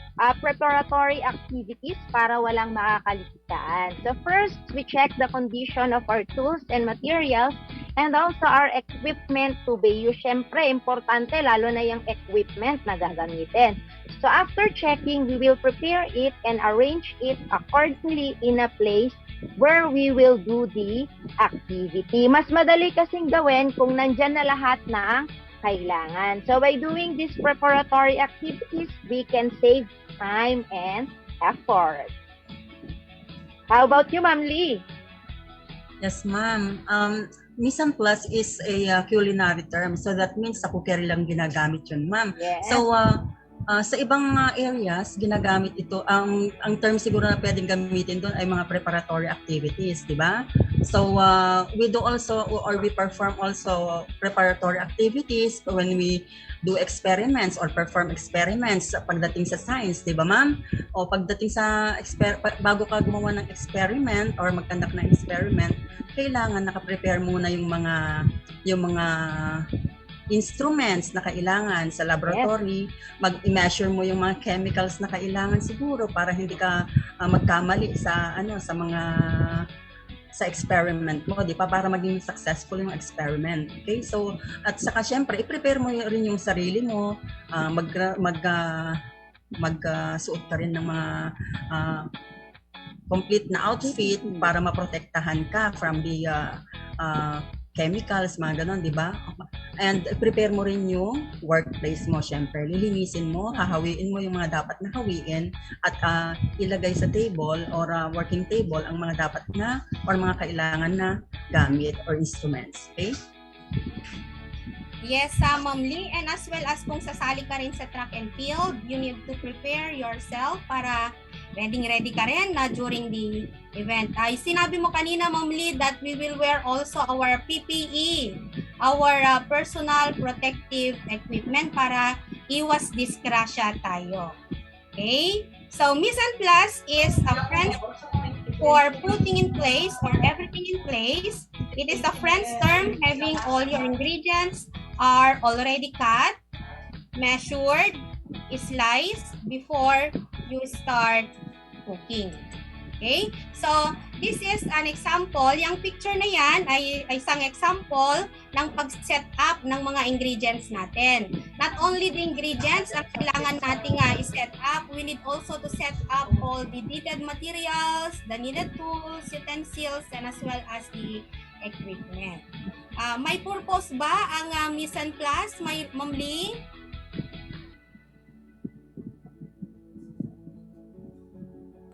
preparatory activities para walang makakalimutan. So, first, we check the condition of our tools and materials and also our equipment to be used. Syempre, importante, lalo na yung equipment na gagamitin. So, after checking, we will prepare it and arrange it accordingly in a place where we will do the activity. Mas madali kasing gawin kung nandyan na lahat ng kailangan. So, by doing these preparatory activities, we can save time and effort. How about you, Ma'am Lee? Yes, ma'am. Mise en place is a culinary term. So, that means sa cookery lang ginagamit yun, ma'am. Yes. So, sa ibang areas, ginagamit ito. Ang term siguro na pwedeng gamitin doon ay mga preparatory activities, di ba? So, we do also, or we perform also preparatory activities when we do experiments or perform experiments pagdating sa science, di ba, ma'am? O pagdating sa, bago ka gumawa ng experiment or mag-conduct ng experiment, kailangan nakaprepare muna yung mga instruments na kailangan sa laboratory, mag-measure mo yung mga chemicals na kailangan siguro para hindi ka magkamali sa sa experiment mo, di pa, para maging successful yung experiment. Okay? So, at saka syempre, i-prepare mo rin yung sarili mo, magsuot ka rin ng mga complete na outfit para maprotektahan ka from the chemicals, mga ganon, di ba? And prepare mo rin yung workplace mo, syempre. Lilinisin mo, hahawiin mo yung mga dapat na hawiin at ilagay sa table or working table ang mga dapat na or mga kailangan na gamit or instruments. Okay? Yes, Ma'am Lee, and as well as kung sasali ka rin sa track and field, you need to prepare yourself para ready ka rin na during the event. Ay, sinabi mo kanina, Ma'am Lee, that we will wear also our PPE, our personal protective equipment para iwas disgrasya tayo. Okay? So, mise en place is a French for putting in place or everything in place. It is a French term having all your ingredients are already cut, measured, sliced before you start cooking. Okay? So, this is an example. Yung picture na yan ay isang example ng pag-set up ng mga ingredients natin. Not only the ingredients ang kailangan natin i-set up, we need also to set up all the needed materials, the needed tools, utensils, and as well as the equipment. May purpose ba ang mise en place, Ma'am Lee?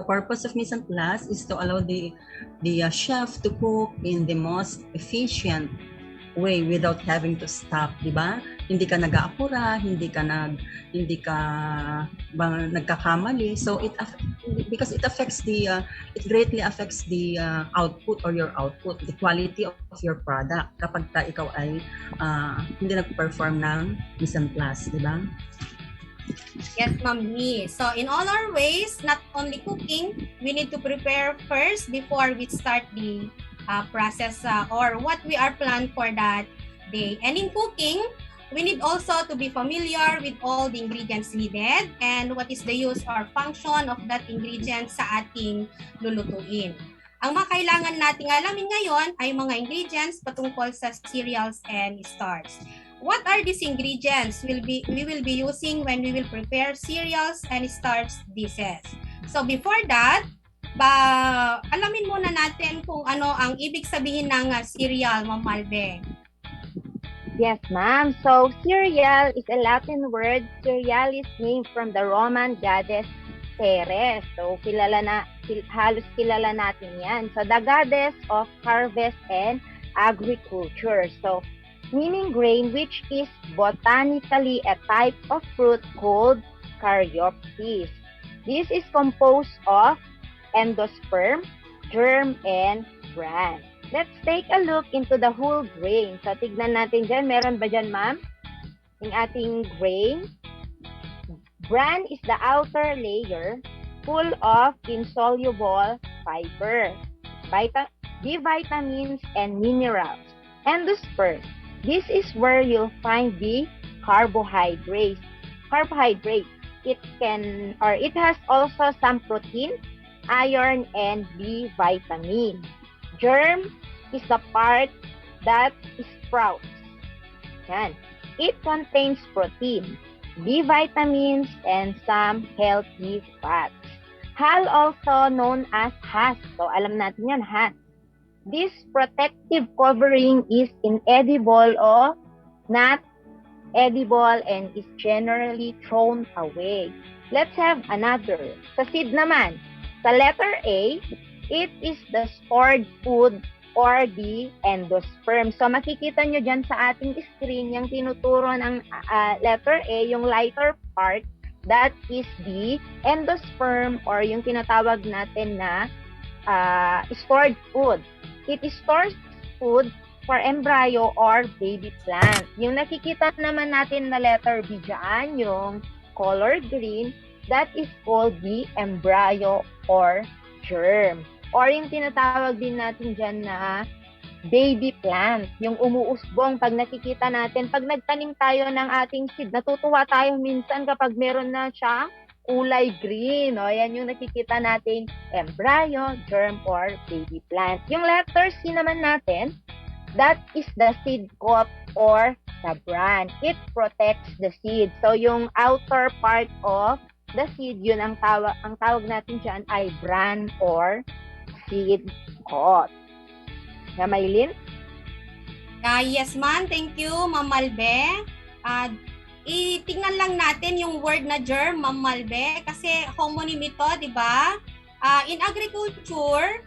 The purpose of mise en place is to allow the chef to cook in the most efficient way without having to stop, di ba? Hindi ka nag-aapura, hindi ka nagkakamali. So because it affects it greatly affects the output or your output, the quality of your product kapag ikaw ay hindi nag-perform ng mise en place, di ba? Yes, Ma'am Lee. So, in all our ways, not only cooking, we need to prepare first before we start the process or what we are planned for that day. And in cooking, we need also to be familiar with all the ingredients needed and what is the use or function of that ingredient sa ating lulutuin. Ang mga kailangan nating alamin ngayon ay mga ingredients patungkol sa cereals and starch. What are these ingredients we will be using when we will prepare cereals and starch dishes? So before that, alamin muna natin kung ano ang ibig sabihin ng cereal, Ma'am Malbe. Yes, ma'am. So, cereal is a Latin word. Cerealis named from the Roman goddess Ceres. So, halos kilala natin yan. So, the goddess of harvest and agriculture. So, meaning grain, which is botanically a type of fruit called caryopsis. This is composed of endosperm, germ, and bran. Let's take a look into the whole grain. So, tignan natin dyan. Meron ba dyan, ma'am? Yung ating grain. Bran is the outer layer full of insoluble fiber, B vitamins, and minerals. Endosperm. This is where you'll find the carbohydrates. It has also some protein, iron, and B vitamin. Germ is the part that sprouts. Yan. It contains protein, B vitamins, and some healthy fats. Hull, also known as husk. So, alam natin yan, husk. This protective covering is inedible or not edible and is generally thrown away. Let's have another. Sa seed naman, sa letter A, it is the stored food or the endosperm. So makikita nyo dyan sa ating screen yung tinuturo ng letter A, yung lighter part, that is the endosperm or yung tinatawag natin na stored food. It stores food for embryo or baby plant. Yung nakikita naman natin na letter B dyan, yung color green, that is called the embryo or germ. Or yung tinatawag din natin dyan na baby plant, yung umuusbong. Pag nakikita natin, pag nagtanim tayo ng ating seed, natutuwa tayo minsan kapag meron na siyang kulay green. O, yan yung nakikita natin, embryo, germ, or baby plant. Yung letter C naman natin, that is the seed coat or the bran. It protects the seed. So, yung outer part of the seed, yun ang tawag natin dyan ay bran or seed coat. Na Maylin? Yes, ma'am. Thank you, Ma'am Malbe. Itingnan lang natin yung word na germ, Ma'am Malbe, kasi homonym ito, di ba? In agriculture,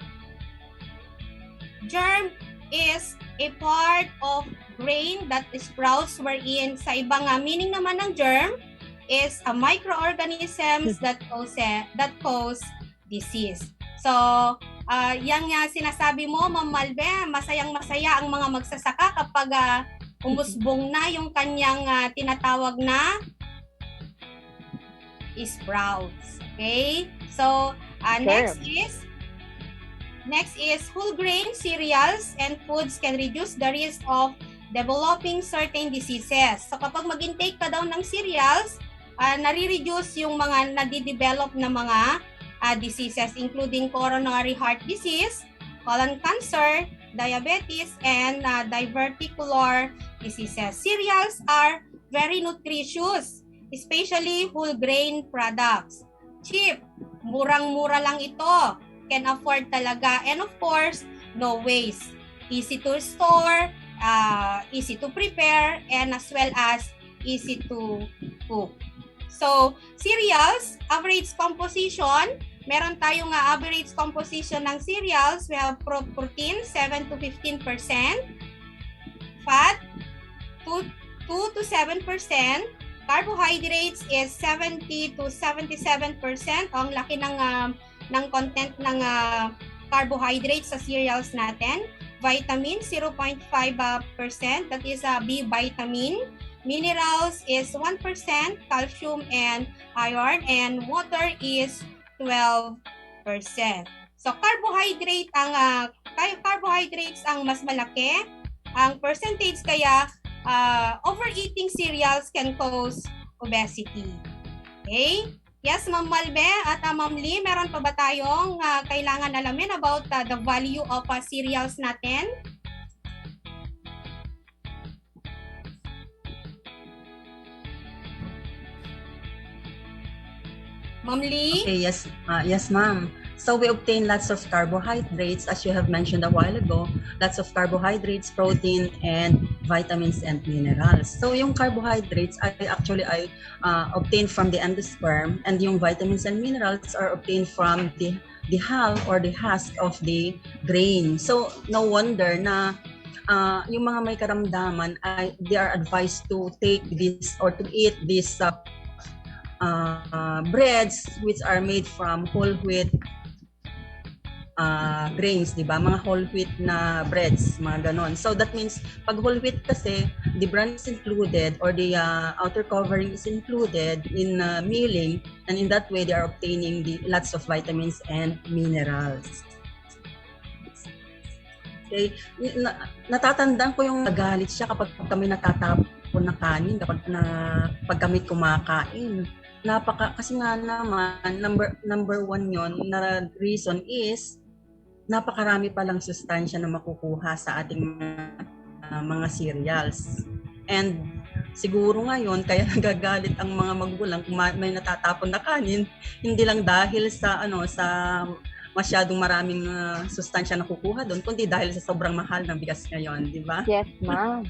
germ is a part of grain that sprouts wherein sa ibang meaning naman ng germ is a microorganisms that cause disease. So, yan nga sinasabi mo, Ma'am Malbe, masayang-masaya ang mga magsasaka kapag umusbong na yung kanyang tinatawag na sprouts. Okay? So, next is whole grain cereals and foods can reduce the risk of developing certain diseases. So, kapag mag-intake ka daw ng cereals, nare-reduce yung mga nadidevelop na mga diseases including coronary heart disease, colon cancer, diabetes, and diverticular diseases. Cereals are very nutritious, especially whole grain products. Cheap, murang-mura lang ito, can afford talaga, and of course, no waste. Easy to store, easy to prepare, and as well as easy to cook. So, cereals, average composition, meron tayong average composition ng cereals. We have protein, 7 to 15%. Fat, 2 to 7%. Carbohydrates is 70 to 77%. Ang laki ng content ng carbohydrates sa cereals natin. Vitamin, 0.5%. That is B vitamin. Minerals is 1%, calcium and iron, and water is 12%. So carbohydrates ang mas malaki. Ang percentage kaya overeating cereals can cause obesity. Okay? Yes, Ma'am Malbe at Ma'am Lee, meron pa ba tayong kailangan alamin about the value of cereals natin? Ma'am Lee? Okay, yes, ma'am. So we obtain lots of carbohydrates, as you have mentioned a while ago, lots of carbohydrates, protein, and vitamins and minerals. So yung carbohydrates I obtained from the endosperm, and yung vitamins and minerals are obtained from the hull or the husk of the grain. So no wonder na yung mga may karamdaman, they are advised to take this or to eat this breads which are made from whole wheat grains, di ba? Mga whole wheat na breads, mga ganon. So that means, pag whole wheat kasi, the bran is included or the outer covering is included in milling, and in that way, they are obtaining lots of vitamins and minerals. Okay? Natatandaan ko yung nagalit siya kapag kami natatapon na kanin, pag kami kumakain. Kasi nga naman, number one yon na reason is napakarami palang sustansya na makukuha sa ating mga cereals. And siguro ngayon, kaya nagagalit ang mga magulang kung may natatapon na kanin, hindi lang dahil sa masyadong maraming sustansya na kukuha doon, kundi dahil sa sobrang mahal ng bigas ngayon, di ba? Yes, ma'am.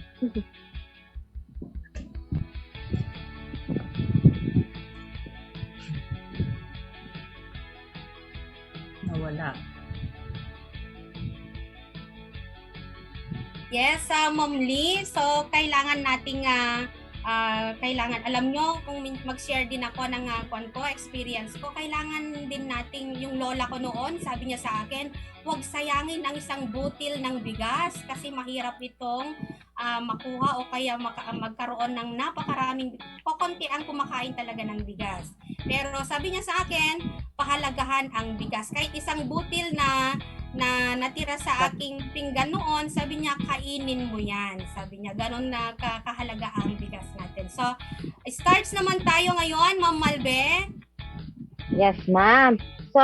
Nawala. Yes, Ma'am Lee. So, kailangan nating alam nyo, kung mag-share din ako ng experience ko, kailangan din nating, yung lola ko noon, sabi niya sa akin, huwag sayangin ang isang butil ng bigas kasi mahirap itong makuha o kaya magkaroon ng napakaraming, konti ang kumakain talaga ng bigas. Pero sabi niya sa akin, pahalagahan ang bigas. Kahit isang butil na natira sa aking pinggan noon, sabi niya, kainin mo yan. Sabi niya, ganun na kahalaga ang bigas natin. So, starts naman tayo ngayon, Ma'am Malbe. Yes, ma'am. So,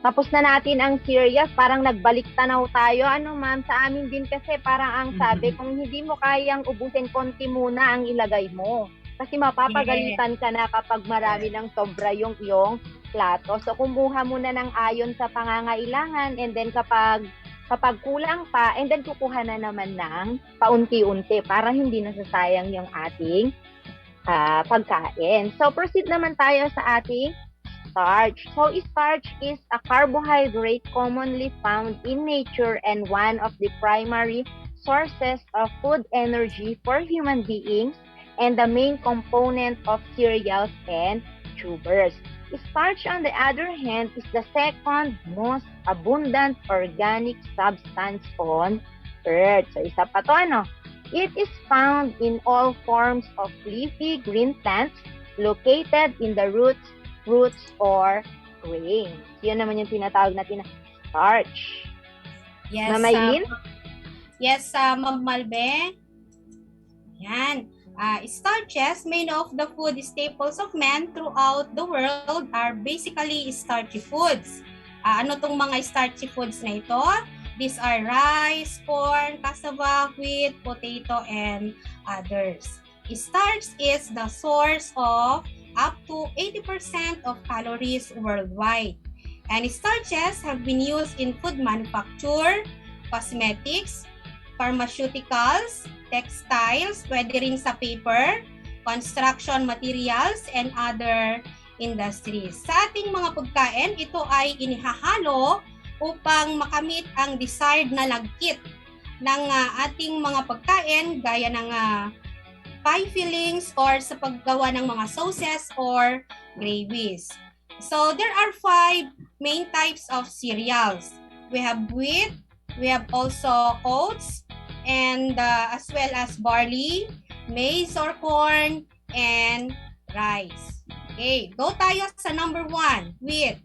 tapos na natin ang cereals. Parang nagbalik tanaw tayo. Ma'am, sa amin din kasi parang ang sabi, kung hindi mo kayang ubusin, konti muna ang ilagay mo. Kasi mapapagalitan ka na kapag marami ng sobra yung iyong plato. So, kumuha muna ng ayon sa pangangailangan, and then kapag kulang pa, and then kukuha na naman ng paunti-unti para hindi nasasayang yung ating pagkain. So, proceed naman tayo sa ating starch. So, starch is a carbohydrate commonly found in nature and one of the primary sources of food energy for human beings and the main component of cereals and tubers. Starch, on the other hand, is the second most abundant organic substance on Earth. So, isa pa to, It is found in all forms of leafy green plants located in the roots, fruits, or grains. Yan naman yung tinatawag natin na starch. Yes, Ma'am Aileen? Yes, Ma'am Malbe. Yan. Starches, many of the food staples of men throughout the world are basically starchy foods. Ano tong mga starchy foods na ito? These are rice, corn, cassava, wheat, potato, and others. Starch is the source of up to 80% of calories worldwide. And starches have been used in food manufacture, cosmetics, pharmaceuticals, textiles, pwede rin sa paper, construction materials, and other industries. Sa ating mga pagkain, ito ay inihahalo upang makamit ang desired na lagkit ng ating mga pagkain gaya ng pie fillings or sa paggawa ng mga sauces or gravies. So there are 5 main types of cereals. We have wheat, we have also oats, and as well as barley, maize or corn, and rice. Okay, go tayo sa number 1, wheat.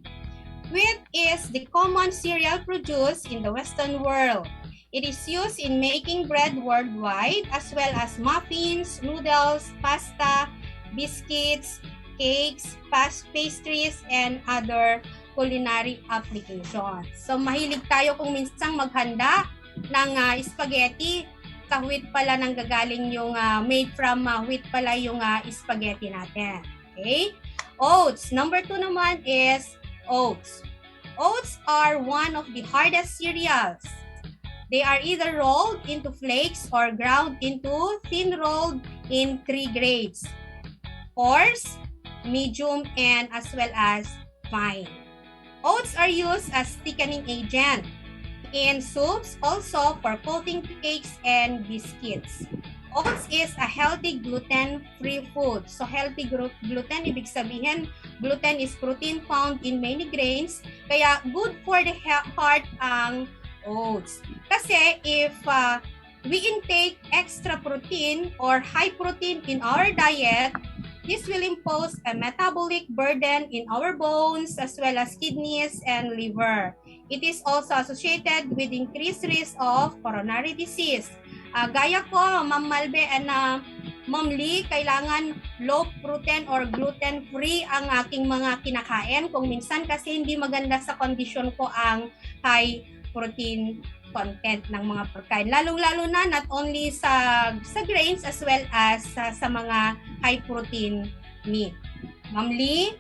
Wheat is the common cereal produced in the Western world. It is used in making bread worldwide as well as muffins, noodles, pasta, biscuits, cakes, pastries, and other culinary applications. So mahilig tayo kung minsang maghanda ng spaghetti. Sa wheat pala nang gagaling yung made from wheat pala yung spaghetti natin. Okay? Oats. Number 2 naman is oats. Oats are one of the hardest cereals. They are either rolled into flakes or ground into thin rolled in 3 grades: coarse, medium, and as well as fine. Oats are used as thickening agent in soups, also for coating cakes and biscuits. Oats is a healthy gluten-free food. So healthy gluten, ibig sabihin, gluten is protein found in many grains, kaya good for the heart ang oats. Kasi if we intake extra protein or high protein in our diet, this will impose a metabolic burden in our bones as well as kidneys and liver. It is also associated with increased risk of coronary disease. Gaya ko, Ma'am Malbe and Ma'am Lee, kailangan low protein or gluten-free ang aking mga kinakain. Kung minsan kasi hindi maganda sa kondisyon ko ang high protein content ng mga pagkain. Lalong-lalo na not only sa grains as well as sa mga high protein meat. Ma'am Lee?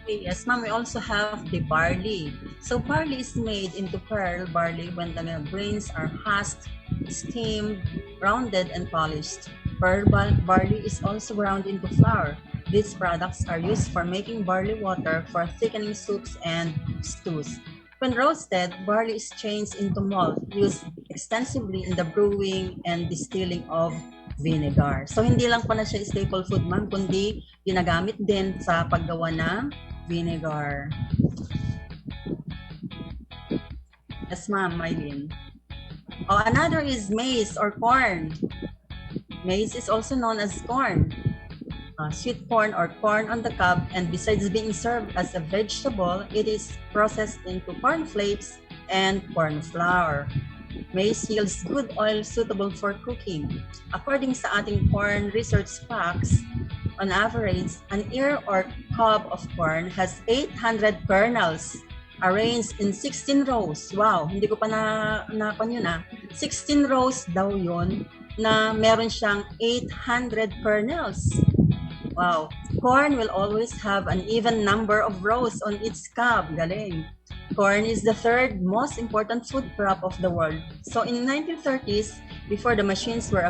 Yes, ma'am, we also have the barley. So barley is made into pearl barley when the grains are husked, steamed, rounded, and polished. Pearl barley is also ground into flour. These products are used for making barley water for thickening soups and stews. When roasted, barley is changed into malt, used extensively in the brewing and distilling of vinegar. So hindi lang pala siya staple food, ma'am, kundi ginagamit din sa paggawa ng vinegar. Yes, ma'am, Mylene. Oh, another is maize or corn. Maize is also known as corn. Sweet corn or corn on the cob, and besides being served as a vegetable, it is processed into corn flakes and corn flour. Maize yields good oil suitable for cooking. According sa ating corn research facts, on average, an ear or cob of corn has 800 kernels arranged in 16 rows. Wow, hindi ko pa yun 16 rows daw yun na meron siyang 800 kernels. Wow. Corn will always have an even number of rows on its cob. Galing. Corn is the third most important food crop of the world. So in 1930s, before the machines were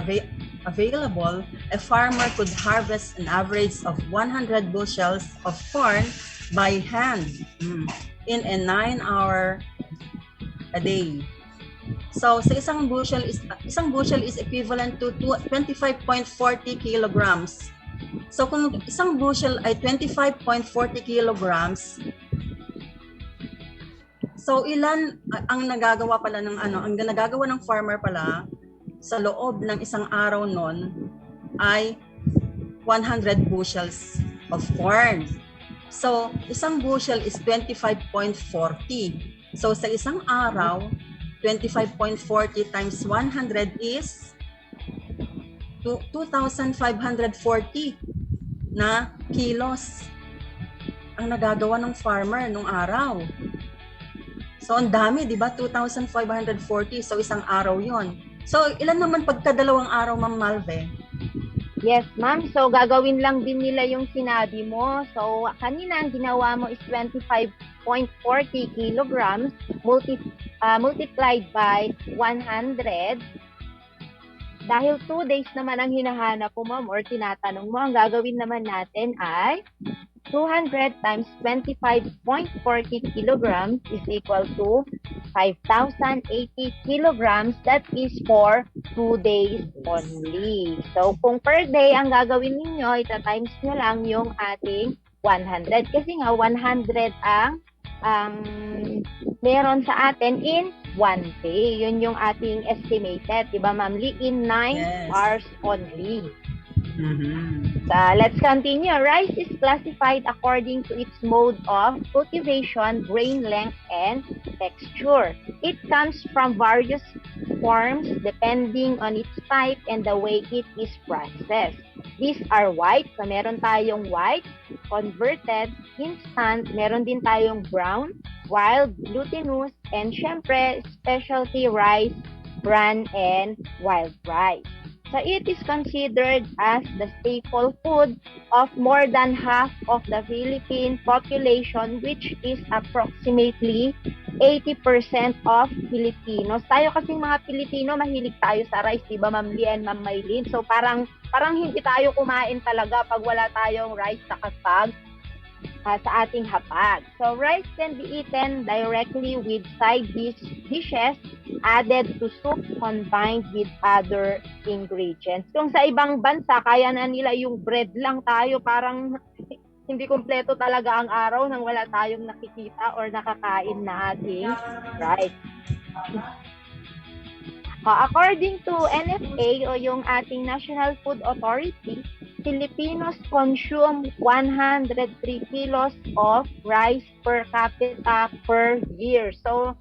available, a farmer could harvest an average of 100 bushels of corn by hand in a 9-hour a day. So sa isang bushel is equivalent to 25.40 kilograms. So kung isang bushel ay 25.40 kilograms, so ilan ang nagagawa pala ng ang nagagawa ng farmer pala sa loob ng isang araw nun ay 100 bushels of corn. So isang bushel is 25.40. So sa isang araw, 25.40 times 100 is 2,540 na kilos ang nagagawa ng farmer nung araw. So, ang dami, di ba? 2,540. So, isang araw yon. So, ilan naman pagkadalawang araw, Ma'am Malve? Yes, ma'am. So, gagawin lang din nila yung sinabi mo. So, kanina ang ginawa mo is 25.40 kilograms multiplied by 100. Dahil 2 days naman ang hinahanap mo, ma'am, or tinatanong mo, ang gagawin naman natin ay 200 times 25.40 kilograms is equal to 5,080 kilograms. That is for 2 days only. So, kung per day ang gagawin ninyo, ita-times nyo lang yung ating 100. Kasi nga, 100 ang meron sa atin in 1 day. Yun yung ating estimated, di ba, Ma'am Lee? In 9 hours only. Let's continue. Rice is classified according to its mode of cultivation, grain length, and texture. It comes from various forms depending on its type and the way it is processed. These are white. So, meron tayong white, converted, instant. Meron din tayong brown, wild, glutinous, and syempre, specialty rice, bran, and wild rice. So, it is considered as the staple food of more than half of the Philippine population, which is approximately 80% of Filipinos. Tayo kasing mga Pilipino, mahilig tayo sa rice, di ba, Ma'am Lee and Ma'am Maylin? So, parang hindi tayo kumain talaga pag wala tayong rice sa kapag sa ating hapag. So, rice can be eaten directly with side dishes added to soup combined with other ingredients. Kung sa ibang bansa, kaya na nila yung bread lang tayo, parang hindi kumpleto talaga ang araw nang wala tayong nakikita or nakakain na ating rice. According to NFA o yung ating National Food Authority, Filipinos consume 103 kilos of rice per capita per year. So,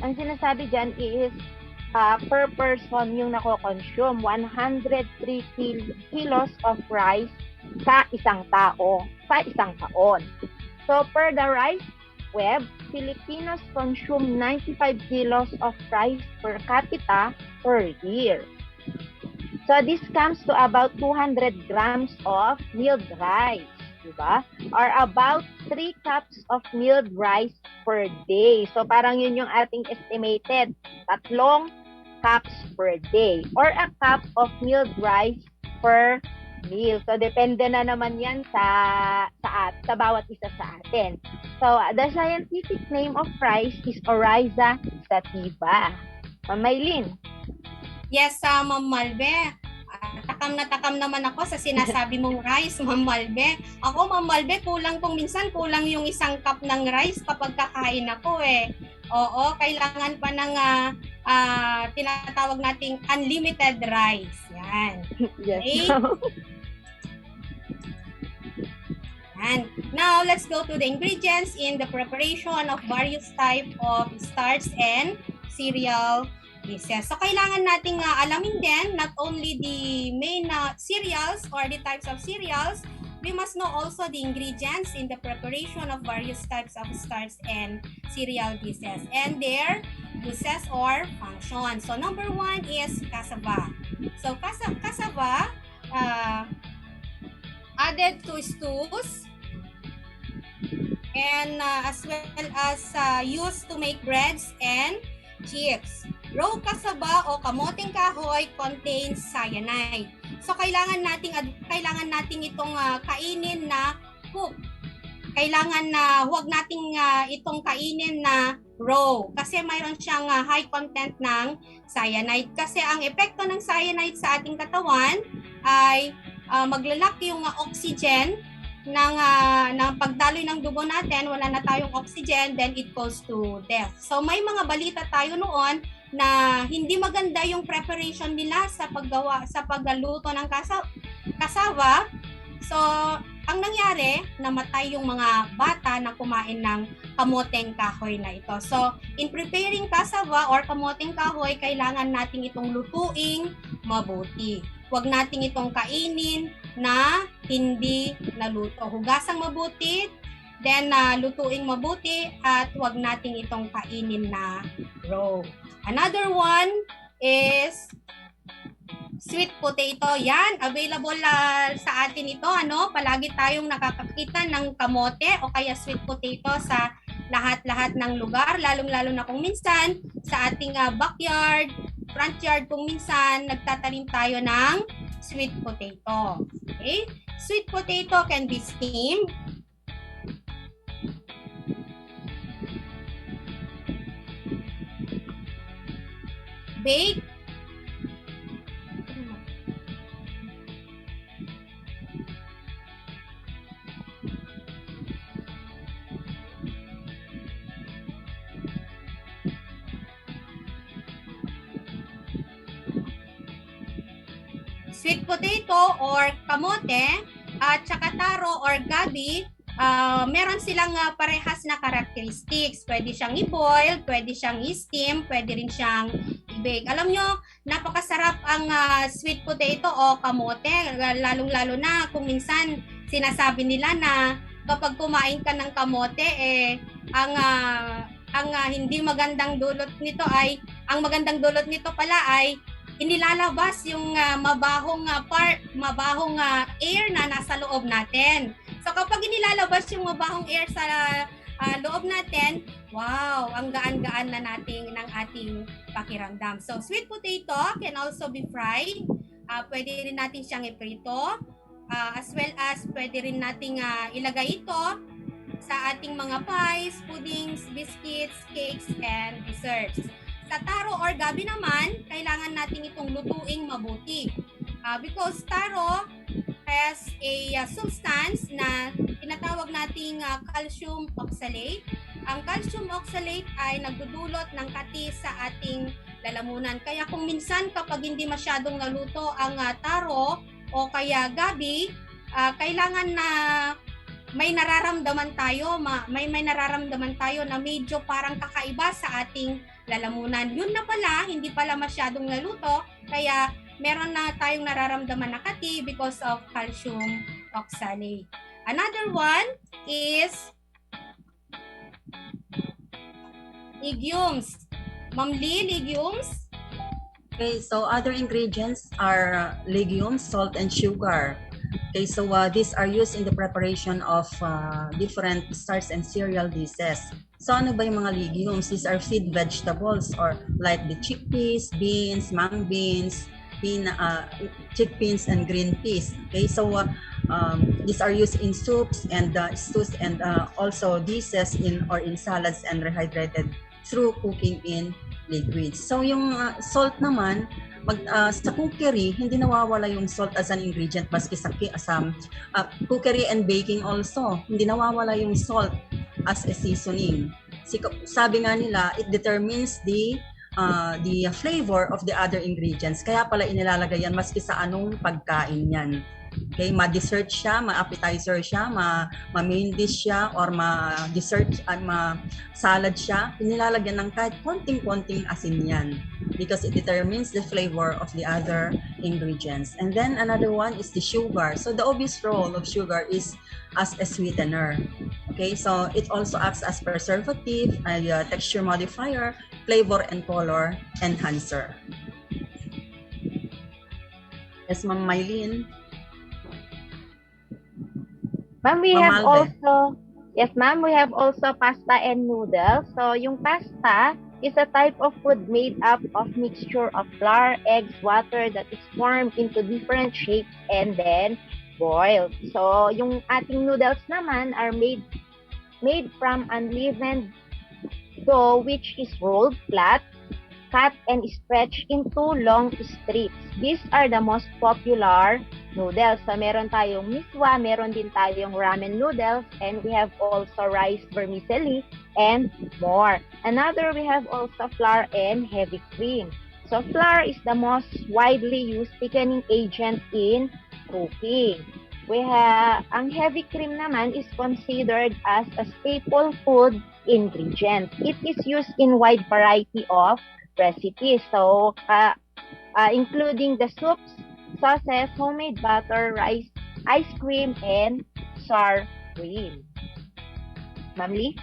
ang sinasabi dyan is per person yung nako-consume 103 kilos of rice sa isang tao, sa isang taon. So, per the Rice Web, Filipinos consume 95 kilos of rice per capita per year. So, this comes to about 200 grams of milled rice, diba? Or about 3 cups of milled rice per day. So, parang yun yung ating estimated 3 cups per day. Or a cup of milled rice per meal. So, depende na naman yan sa bawat isa sa atin. So, the scientific name of rice is Oryza sativa. Maylin. Yes, Ma'am Malve. Takam naman ako sa sinasabi mong rice, Ma'am Malve. Ako, Ma'am Malve, kulang kulang yung isang cup ng rice kapag kakain ako eh. Oo, kailangan pa ng tinatawag nating unlimited rice. Yan. Okay? Yan. Now, let's go to the ingredients in the preparation of various type of starch and cereal dishes. So, kailangan nating alamin din not only the main cereals or the types of cereals, we must know also the ingredients in the preparation of various types of starch and cereal dishes and their uses or function. So, number 1 is cassava. So, cassava added to stews and as well as used to make breads and chips. Raw cassava o kamoteng kahoy contains cyanide. So kailangan nating itong kainin na cook. Kailangan na huwag nating itong kainin na raw kasi mayroon siyang high content ng cyanide. Kasi ang epekto ng cyanide sa ating katawan ay maglalak yung oxygen ng pagdaloy ng dugo natin, wala na tayong oxygen, then it goes to death. So may mga balita tayo noon na hindi maganda yung preparation nila sa pagluto ng cassava. So ang nangyari, namatay yung mga bata na kumain ng kamoteng kahoy na ito. So in preparing cassava or kamoteng kahoy, kailangan nating itong lutuing mabuti. Huwag nating itong kainin na hindi naluto. Hugasang mabuti, then lutuing mabuti, at huwag nating itong kainin na raw. Another one is sweet potato. Yan, available sa atin ito. Palagi tayong nakakakita ng kamote o kaya sweet potato sa lahat-lahat ng lugar, lalong-lalo na kung minsan sa ating backyard, front yard, kung minsan nagtatanim tayo ng sweet potato. Okay? Sweet potato can be steamed, baked, sweet potato or kamote at saka taro or gabi, meron silang parehas na characteristics. Pwede siyang i-boil, pwede siyang i-steam, pwede rin siyang i-bake. Alam nyo, napakasarap ang sweet potato o kamote, lalong-lalo na kung minsan sinasabi nila na kapag kumain ka ng kamote, ang hindi magandang dulot nito ay, ang magandang dulot nito pala ay inilalabas yung mabahong air na nasa loob natin. So kapag inilalabas yung mabahong air sa loob natin, wow, ang gaan-gaan na ng ating pakiramdam. So sweet potato can also be fried. Pwede rin natin siyang iprito. As well as pwede rin nating ilagay ito sa ating mga pies, puddings, biscuits, cakes, and desserts. Sa taro or gabi naman, kailangan natin itong lutuing mabuti. Because taro has a substance na tinatawag nating calcium oxalate. Ang calcium oxalate ay nagdudulot ng kati sa ating lalamunan. Kaya kung minsan kapag hindi masyadong naluto ang taro o kaya gabi, kailangan na may nararamdaman tayo, may nararamdaman tayo na medyo parang kakaiba sa ating lalamunan. Yun na pala, hindi pala masyadong naluto, kaya meron na tayong nararamdaman na kati because of calcium oxalate. Another one is legumes. Ma'am Lee, legumes? Okay, so other ingredients are legumes, salt, and sugar. Okay, so these are used in the preparation of different starch and cereal dishes. So ano ba yung mga legumes? These are seed vegetables or like the chickpeas, beans, mung beans, chickpeas, and green peas. Okay, so these are used in soups and stews and also dishes in salads and rehydrated through cooking in liquids. So yung salt naman, sa cookery, hindi nawawala yung salt as an ingredient maski sa cookery and baking also. Hindi nawawala yung salt as a seasoning. Sabi nga nila, it determines the flavor of the other ingredients. Kaya pala inilalagay yan maski sa anong pagkain yan. Okay, ma-dessert siya, ma-appetizer siya, ma-main dish siya, or ma-dessert, ma-salad siya. Inilalagyan ng kahit konting-konting asin yan because it determines the flavor of the other ingredients. And then another one is the sugar. So the obvious role of sugar is as a sweetener. Okay, so it also acts as preservative, a texture modifier, flavor and color enhancer. Yes, Ma'am Mylene. Ma'am, we have also, yes ma'am, we have also pasta and noodles. So yung pasta is a type of food made up of mixture of flour, eggs, water that is formed into different shapes and then boiled. So yung ating noodles naman are made from unleavened dough which is rolled flat, cut and stretched into long strips. These are the most popular noodles. So meron tayong miswa, meron din tayong ramen noodles, and we have also rice vermicelli and more. Another, we have also flour and heavy cream. So flour is the most widely used thickening agent in cooking. Ang heavy cream naman is considered as a staple food ingredient. It is used in wide variety of recipes. So including the soups, sauces, homemade butter, rice, ice cream, and sour cream. Ma'am Lee?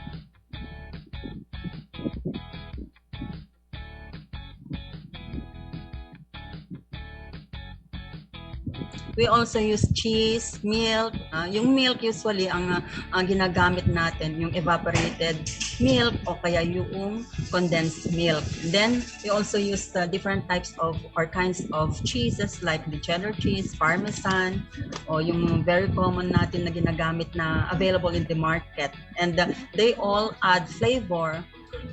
We also use cheese, milk. Yung milk usually ang ginagamit natin, yung evaporated milk o kaya yung condensed milk. Then we also use different types of or kinds of cheeses like the cheddar cheese, parmesan, o yung very common natin na ginagamit na available in the market. And they all add flavor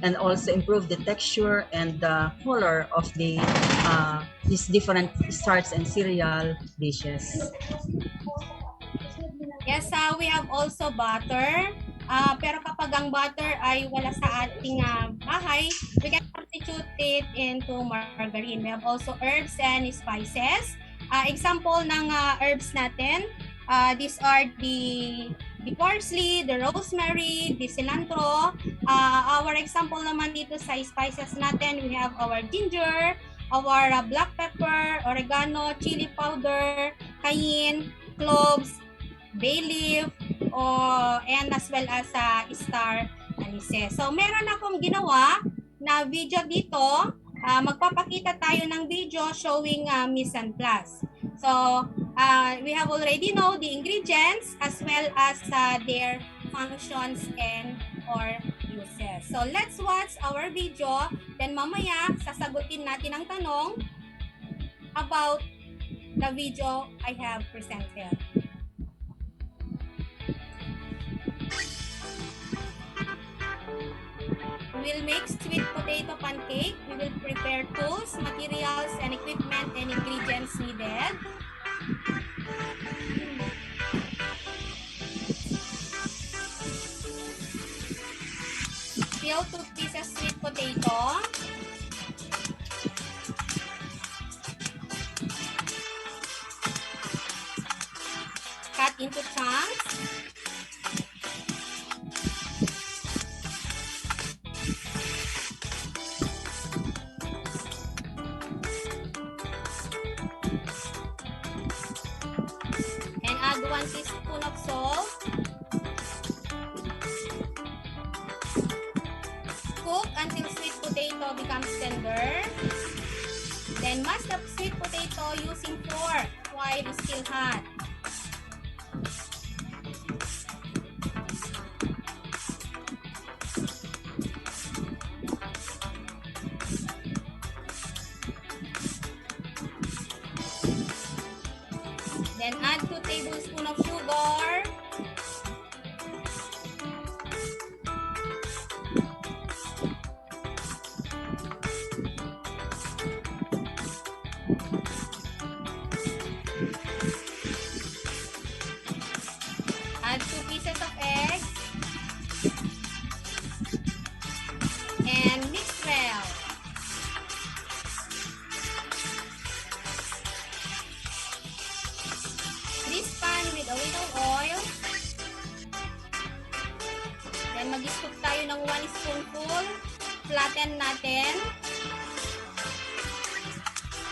and also improve the texture and the color of these different starch and cereal dishes. Yes, we have also butter. Pero kapag ang butter ay wala sa ating bahay, we can substitute it into margarine. We have also herbs and spices. Example ng herbs natin, these are the parsley, the rosemary, the cilantro. Our example naman dito sa spices natin, we have our ginger, our black pepper, oregano, chili powder, cayenne, cloves, bay leaf, and as well as star anise. So meron akong ginawa na video dito. Magpapakita tayo ng video showing Mise en place. So we have already know the ingredients as well as their functions and or uses. So let's watch our video. Then mamaya sasagutin natin ang tanong about the video I have presented. We will make sweet potato pancake. We will prepare tools, materials, and equipment and ingredients needed. Peel 2 pieces sweet potato. Cut into chunks. And add 1 teaspoon of salt. Cook until sweet potato becomes tender. Then mash the sweet potato using fork while it's still hot. Then add 2 tablespoons of sugar. Add 2 pieces of egg. And mix well. This pan with a little oil. Then mag-scoop tayo ng 1 spoonful. Flatten natin.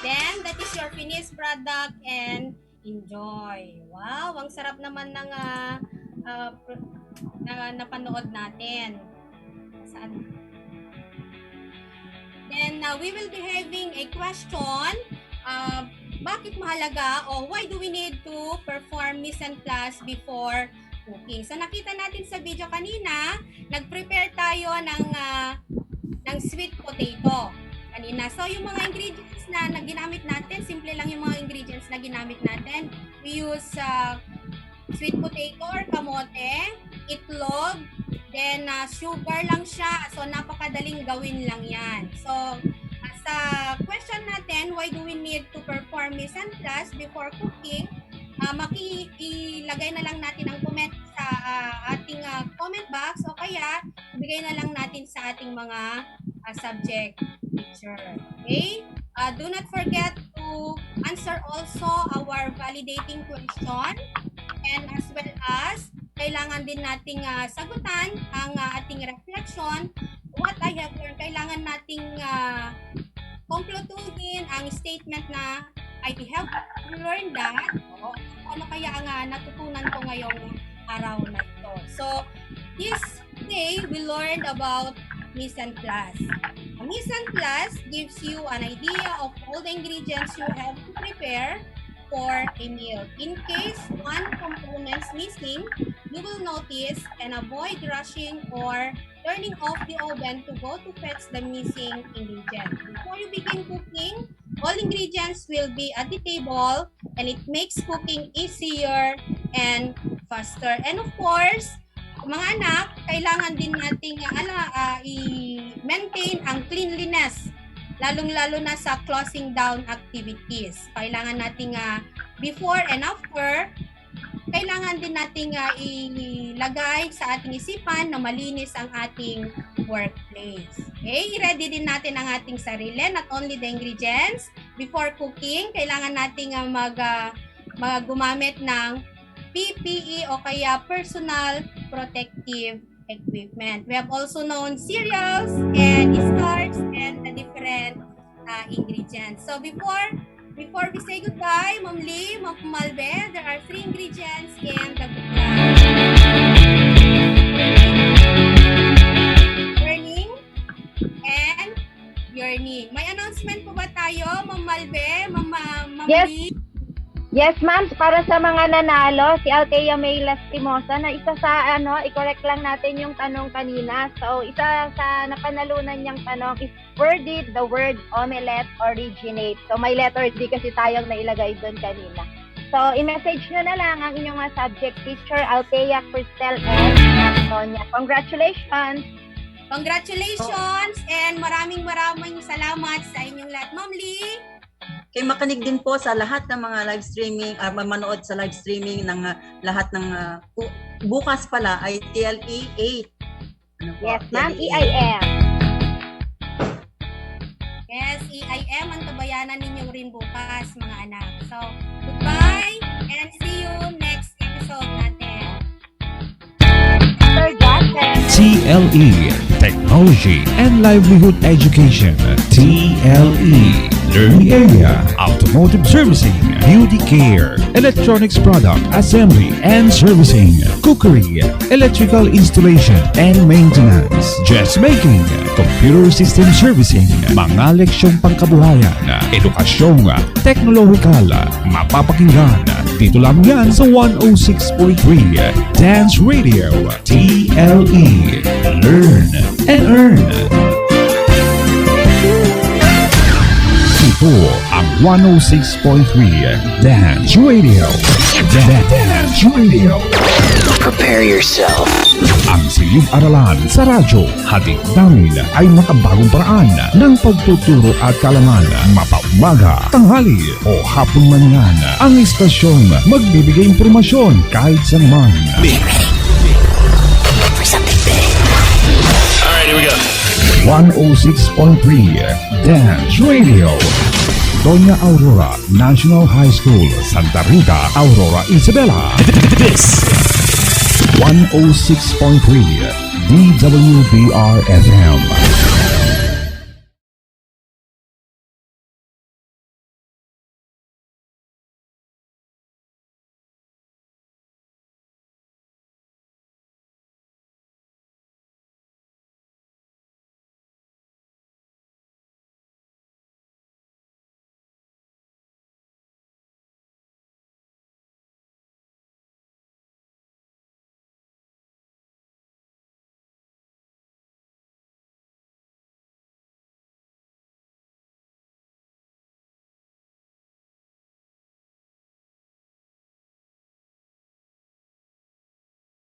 Then that is your finished product and enjoy. Wow, ang sarap naman ng napanood natin. Saan? Then we will be having a question. Bakit mahalaga o why do we need to perform mise en place before cooking? So nakita natin sa video kanina, nag-prepare tayo ng sweet potato kanina. So yung mga ingredients na ginamit natin, simple lang yung mga ingredients na ginamit natin. We use sweet potato or kamote, itlog, then sugar lang siya. So napakadaling gawin lang yan. So sa question natin, why do we need to perform mise en place before cooking? Makilagay na lang natin ang comment sa ating comment box o kaya ibigay na lang natin sa ating mga subject picture. Okay? Do not forget to answer also our validating question and as well as kailangan din nating sagutan ang ating reflection. What I have learned, kailangan nating kompletuhin ang statement na I have learned that. Ano kaya ang natutunan ko ngayong araw na ito? So, this day, we learned about mise en place. A mise en place gives you an idea of all the ingredients you have to prepare for a meal. In case one component is missing, you will notice and avoid rushing or turning off the oven to go to fetch the missing ingredient. Before you begin cooking, all ingredients will be at the table and it makes cooking easier and faster. And of course, mga anak, kailangan din nating i-maintain ang cleanliness, lalong-lalo na sa closing down activities. Kailangan nating before and after, kailangan din nating ilagay sa ating isipan na malinis ang ating workplace. Okay? I-ready din natin ang ating sarili, not only the ingredients. Before cooking, kailangan nating gumamit ng PPE o kaya personal protective equipment. We have also known cereals and starch and the different ingredients. So before we say goodbye, Ma'am Lee, Ma'am Malbe, there are 3 ingredients in the burning and yearning. May announcement po ba tayo, Ma'am Malbe, Ma'am Yes. Lee? Yes, ma'am. Para sa mga nanalo, si Althea May Lastimosa, na isa sa i-correct lang natin yung tanong kanina. So, isa sa napanalunan niyang tanong is, where did the word omelette originate? So, may letter D kasi tayong nailagay doon kanina. So, i-message nyo na lang ang inyong mga subject teacher, Althea, Cristel, and Antonia. Congratulations! Congratulations! And maraming salamat sa inyong lahat. Ma'am Lee? Kay makinig din po sa lahat ng mga live streaming, manood sa live streaming ng lahat ng bukas pala ay TLE 8. Yes, ma'am, EIM. Yes, EIM ang tabayanan ninyo rin bukas, mga anak. So, goodbye and see you next episode natin. TLE, Technology and Livelihood Education. TLE, Learning Area, Automotive Servicing, Beauty Care, Electronics Product Assembly and Servicing, Cookery, Electrical Installation and Maintenance, Dressmaking, Computer System Servicing, mga leksyong pangkabuhayan, edukasyong teknolohikal, mapapakinggan dito lang yan sa 106.3 Dance Radio. TLE, Learn and Earn. Ito ang 106.3 Dance Radio. Dance Radio. Prepare yourself. Ang silid-aralan sa radyo, hatid namin ay makabagong paraan ng pagtuturo at kalaman. Mapaumaga, tanghali o hapon man yan, ang istasyong magbibigay impormasyon kahit saan man. Alright, here we go. 106.3 Dance Radio. Doña Aurora National High School, Santa Rita, Aurora, Isabela. This 106.3 DWBR FM.